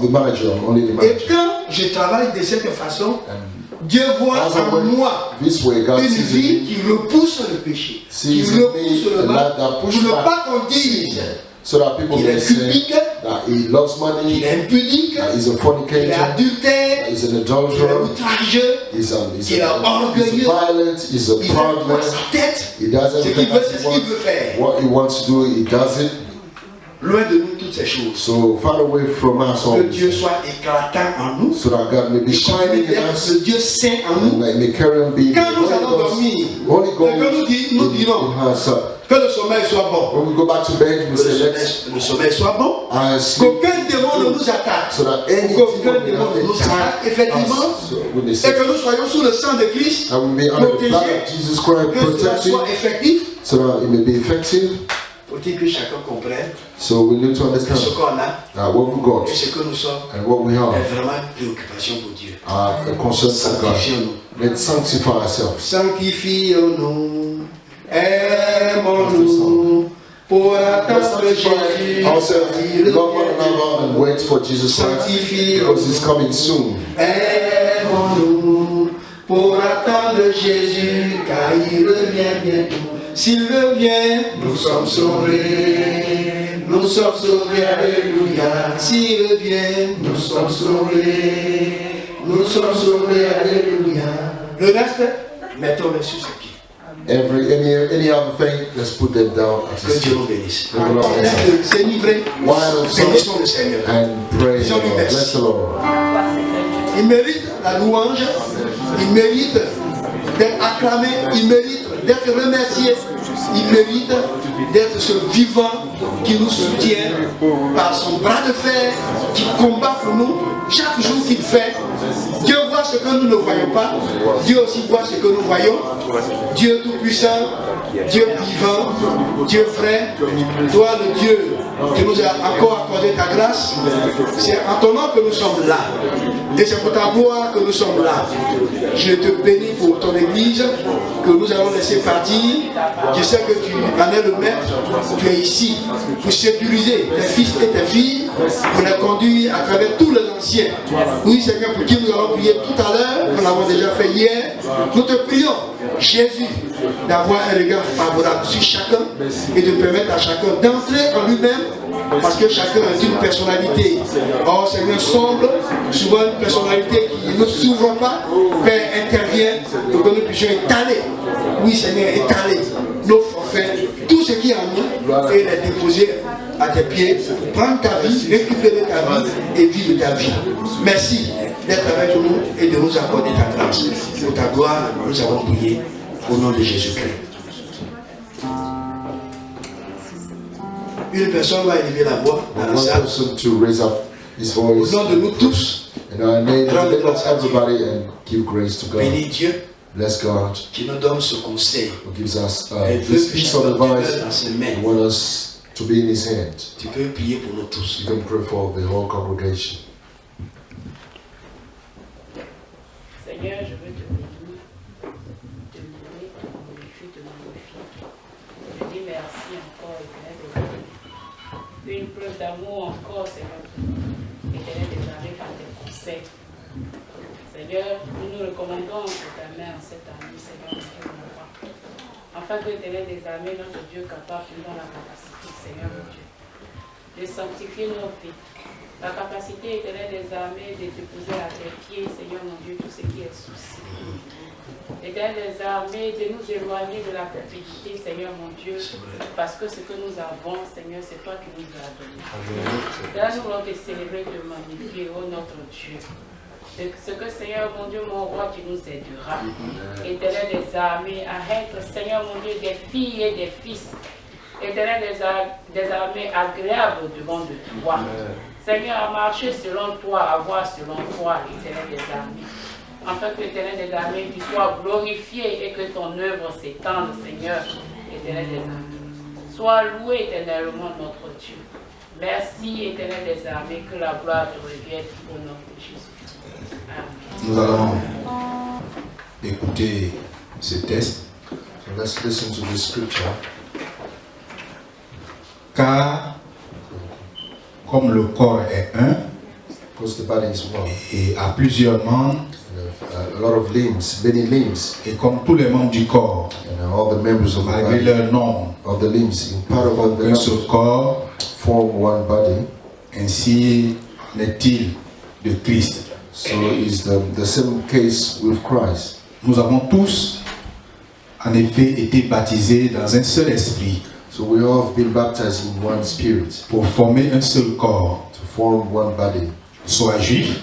the manager. I'm only the Et manager. quand je travaille de cette façon, And Dieu voit as I en work moi this way, God une sees in vie me, qui repousse le péché, qui sees in repousse me le a mal, life that pour pushes ne back pas qu'on dise sin, so that people qu'il may est say public, that he loves qu'il money, est impudique, that he's a qu'il est fornicator, adultère, that he's an qu'il est adulterer, outrageux, he's qu'il est orgueilleux, violent, he's a il fait proud quoi man. sa tête, He does ce qu'il everything veut, that c'est he ce qu'il wants. veut faire. What he wants to do, he does it. Loin de nous toutes ces choses. So far away from us all, Que Dieu soit éclatant en nous, so that God may be et shining in d'être us, le Dieu saint en and nous. may carry on being the Quand nous allons dormir, Holy et que Ghost nous dirons in us. que le sommeil soit bon, When we go back to bed, we que say, let's le sommeil soit bon, sleep, qu'aucun démon ne nous attaque, so that any qu'aucun demon démon ne will nous not attaque, attack effectivement, us. So when they et say, que nous soyons sous le sang de Christ, that we may under the blood of Jesus Christ, que cela protected, soit effectif. so that it may be effective. Faut-il que chacun comprenne So we need to que understand ce qu'on a that what we got et ce que nous sommes and what we est have vraiment une préoccupation pour Dieu. are a concern for God. Sanctifions-nous. Let's sanctify ourselves. Sanctifions-nous, aimons-nous, pour Let's attendre sanctify Jésus. ourselves, love one another, and wait for Jesus Christ because He's coming soon. Aimons-nous, pour attendre Jésus, car il revient bientôt. S'il revient, nous sommes sauvés. Nous sommes sauvés, alléluia. S'il revient, nous sommes sauvés. Nous sommes sauvés, alléluia. Le reste, mettons-le sur ce pied. Any other thing, let's put them down at Que His Dieu feet. nous bénisse. May the Lord bless us. Peut-être c'est livré. While Bénissons le Seigneur. and pray, Disons lui merci. bless the Lord. Il mérite la louange, il mérite d'être acclamé, il mérite d'être remercié, il mérite d'être ce vivant qui nous soutient par son bras de fer, qui combat pour nous chaque jour qu'il fait. Dieu voit ce que nous ne voyons pas, Dieu aussi voit ce que nous voyons. Dieu tout-puissant, Dieu vivant, Dieu vrai, toi le Dieu qui nous a encore accordé ta grâce, c'est en ton nom que nous sommes là. Et c'est pour ta gloire que nous sommes là. Je te bénis pour ton église que nous allons laisser partir. Je sais que tu en es le maître. Tu es ici pour sécuriser tes fils et tes filles, pour les conduire à travers tous les anciens. Oui, Seigneur, pour qui nous allons prier tout à l'heure, nous l'avons déjà fait hier. Nous te prions, Jésus, d'avoir un regard favorable sur chacun et de permettre à chacun d'entrer en lui-même, parce que chacun a une personnalité. Or, Seigneur, sombre, souvent une personnalité qui ne s'ouvre pas. Père, intervient pour que nous puissions étaler. Oui, Seigneur, étaler nos forfaits, tout ce qui est en nous, et les déposer à tes pieds. Prendre ta vie, récupérer ta vie et vivre ta vie. Merci d'être avec nous et de nous accorder ta grâce. Pour ta gloire, nous avons prié au nom de Jésus-Christ. Une personne va élever la voix dans la One salle. person to raise up his Au voice nom de nous tous, in our name, in the name of everybody, and give grace to God. bénis Dieu Bless God qui nous donne ce conseil. who gives us Et veut this que piece of chacun advice demeure dans ses mains. and want us to be in His hand. Tu peux prier pour nous tous. You can pray for the whole congregation. une preuve d'amour encore, Seigneur. Éternel des armées, par tes conseils. Seigneur, nous nous recommandons entre ta main en cette année, Seigneur, mon roi. Afin que l'éternel des armées, notre Dieu, capable, nous donne la capacité, Seigneur, mon Dieu, de sanctifier nos vies. La capacité éternelle des armées de déposer à tes pieds, Seigneur, mon Dieu, tout ce qui est souci. Éternel des armées, de nous éloigner de la cupidité, Seigneur, mon Dieu, parce que ce que nous avons, Seigneur, c'est toi qui nous as donné. Là, nous voulons te célébrer, te magnifier, ô notre Dieu. Ce que, Seigneur, mon Dieu, mon roi, tu nous aidera. Éternel des armées, à être, Seigneur, mon Dieu, des filles et des fils. Éternel des armées, agréables devant de toi. Seigneur, à marcher selon toi, à voir selon toi, éternel des armées. Afin que l'éternel des armées, tu sois glorifié et que ton œuvre s'étende, Seigneur, éternel des armées. Sois loué éternellement, notre Dieu. Merci, éternel des armées, que la gloire te revienne au nom de Jésus. Amen. Nous allons écouter ce texte. So let's listen to this scripture. Car comme le corps est un Because the body is one. et a plusieurs membres, A lot of limbs, many limbs, et comme tous les membres du corps, and all the members of the malgré body, leur nombre, of the limbs, in part of forment the un seul corps, form one body. ainsi en est-il de Christ. So is the same case with Christ. Nous avons tous, en effet, été baptisés dans un seul esprit So we all have been baptized in one spirit pour former un seul corps, to form one body. soit juif,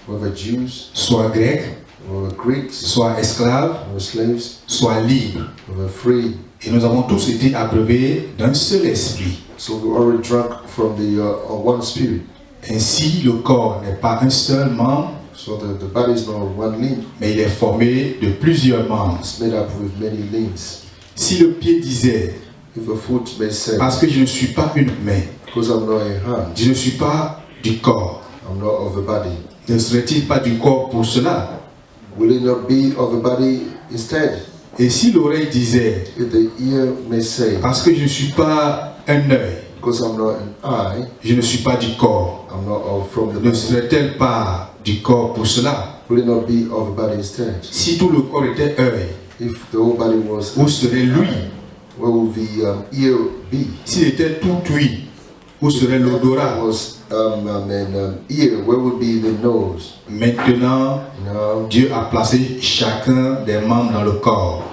Whether Jews, soit grec, whether Greeks, soit esclave, whether slaves, soit libre. whether free. Et nous avons tous été abreuvés d'un seul esprit. So we already drunk from the one spirit. Ainsi, le corps n'est pas un seul membre, So the body is not one limb. mais il est formé de plusieurs membres. It's made up with many limbs. Si le pied disait, If a foot may say, parce que je ne suis pas une main, because I'm not a hand, je ne suis pas du corps, I'm not of the body, ne serait-il pas du corps pour cela? will it not be of the body instead? Et si l'oreille disait, If the ear may say, parce que je ne suis pas un œil, because I'm not an eye, je ne suis pas du corps, I'm not from the ne body, serait-elle pas du corps pour cela? will it not be of the body instead? Si tout le corps était œil, If the whole body was, où serait l'ouïe? where would the ear be? S'il était tout ouïe, où serait If l'odorat? it was ear, where would be the nose? Maintenant, Now, Dieu a placé chacun des membres dans le corps,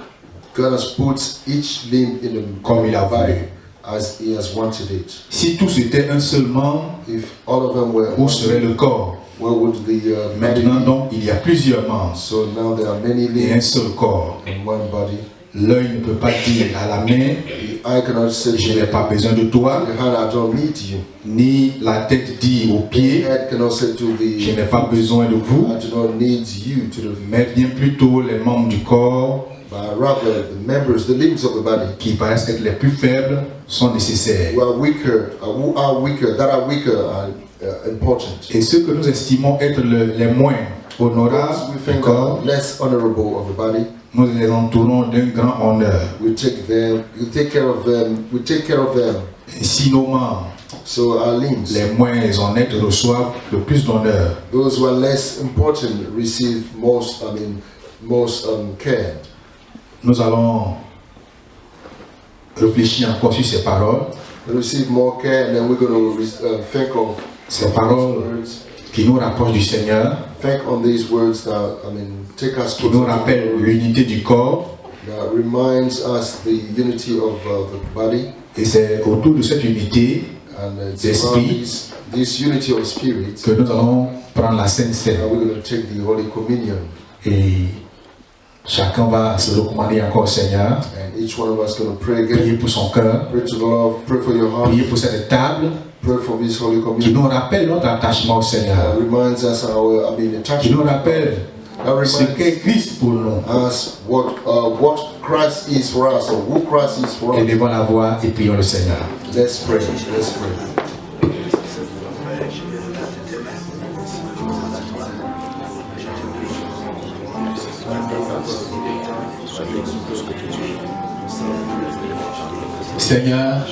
God has put each limb in the comme il a body voulu. as He has wanted it. Si tous étaient un seul membre, If all of them were, où serait le corps? where would the body Maintenant be? donc, il y a plusieurs membres So now there are many et un limbs seul corps. in one body. L'œil ne peut pas dire à la main, The eye cannot say je to n'ai pas besoin de the toi, hand, I don't need you. ni la tête dit au The pied, head cannot say to je the n'ai pas besoin de vous, I do not need you to the mais bien plutôt les membres du corps but rather the members, the limbs of the body qui paraissent être les plus faibles sont nécessaires. who are weaker, that are weaker are important. Et ceux que nous estimons être les moins Those honorables we du think corps, are less honorable of the body, nous les entourons d'un grand honneur. we take care of them. Ainsi nos membres, So our limbs, les moins honnêtes, reçoivent le plus d'honneur. those who are less important receive most care. Nous allons réfléchir encore sur ces paroles, They receive more care, and then we're going to think of ces paroles words. qui nous rapprochent du Seigneur, Think on these words that take us qui nous closer to rappellent the Lord, l'unité du corps. that reminds us the unity of the body, Et c'est autour de cette unité and it's D'esprit. around this unity of spirit que nous allons prendre la Sainte that Seine. we're going to take the Holy Communion, Et chacun va se recommander encore au Seigneur, and each one of us going to pray again. prier pour son cœur, Pray to the Lord, pray for your heart, prier pour cette table pray for this Holy qui Communion. nous rappelle notre attachement au That Seigneur, reminds us our, qui nous attachment. rappelle That ce qu'est reminds Christ pour nous. us what Christ is for us, or who Christ is for us. Élevons la voix et prions le Seigneur. Let's pray. Let's pray. Seigneur,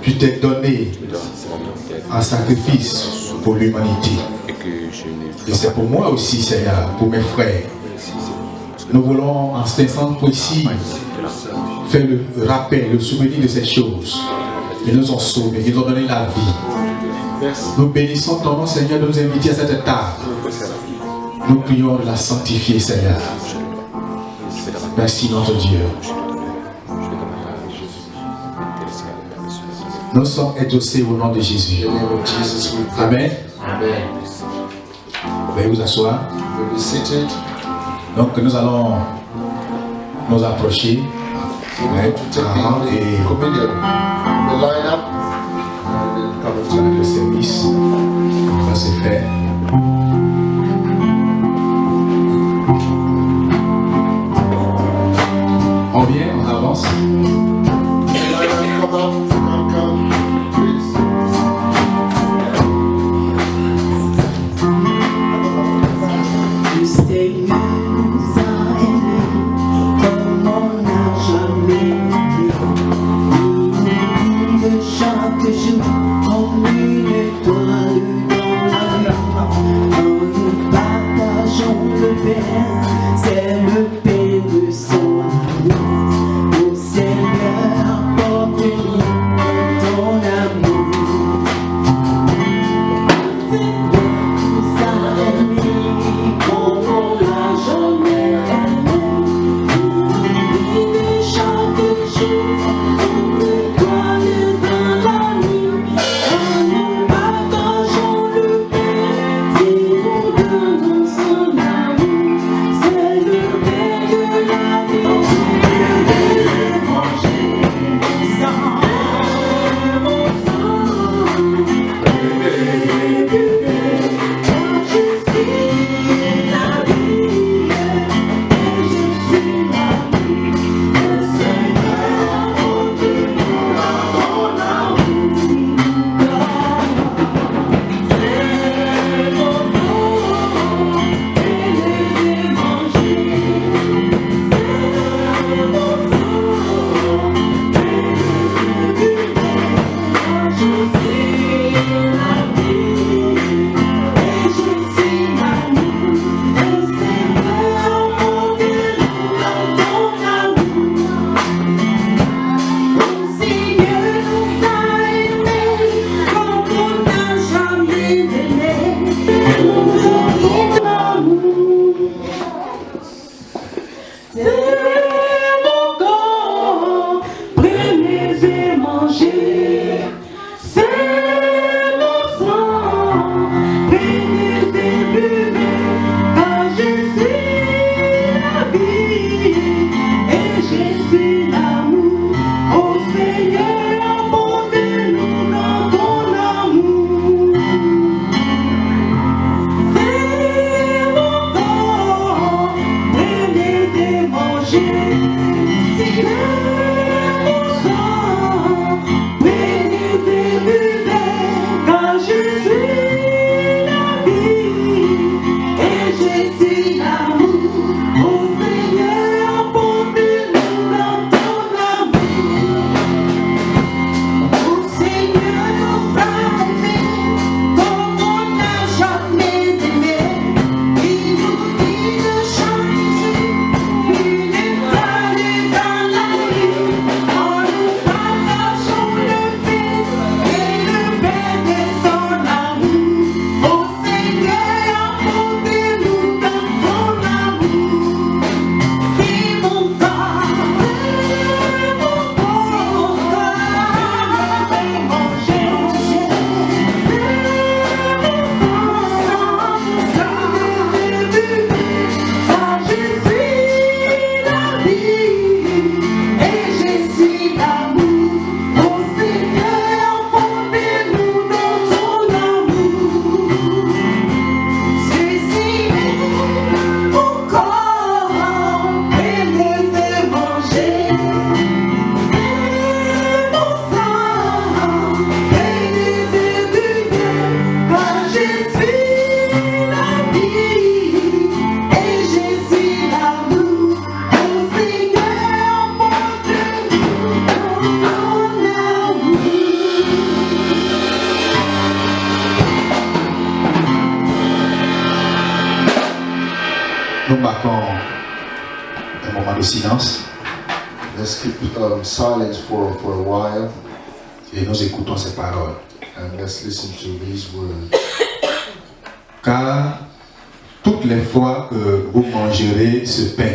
Tu t'es donné en sacrifice pour l'humanité. Et c'est pour moi aussi, Seigneur, pour mes frères. Nous voulons en cet instant précis faire le rappel, le souvenir de ces choses. Ils nous ont sauvés, ils nous ont donné la vie. Nous bénissons ton nom, Seigneur, de nous inviter à cette table. Nous prions de la sanctifier, Seigneur. Merci, notre Dieu. Nous sommes exaucés au nom de Jésus. Amen. Veuillez vous asseoir. Donc nous allons nous approcher et le service va se faire. On vient, on avance. C'est le pain de son amour. Au Seigneur, porte-nous ton amour. Seigneur nous a aimés comme on l'a jamais aimé. Il de chaque jour, on le doit dans la nuit. Quand nous partageons le pain, si nous donnons son amour. un moment de silence Let's keep silence for a while et nous écoutons ces paroles. and let's listen to these words. Car toutes les fois que vous mangerez ce pain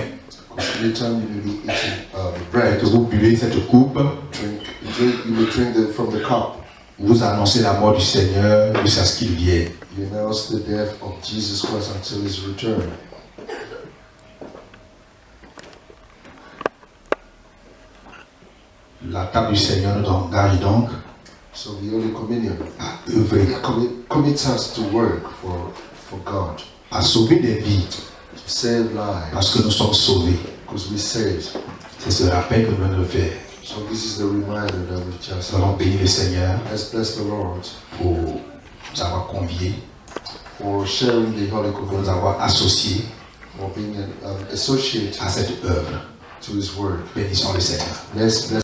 Because anytime you will be eating the et bread, que vous buvez cette coupe, you will drink from the cup. vous annoncez la mort du Seigneur jusqu'à ce qu'il vienne. You announce the death of Jesus Christ until his return. La table du Seigneur nous engage donc So the Holy Communion à œuvrer, commits us to work for God, à sauver des vies, to save lives, parce que nous sommes sauvés. because we saved. C'est ce rappel que nous venons de faire. So this is the reminder that we've just Nous allons had. bénir le Seigneur Let's bless the Lord pour nous avoir conviés, for sharing the Holy pour nous Communion, avoir associés for being associated à cette œuvre. to his word. Bénissons le Seigneur. Let's bless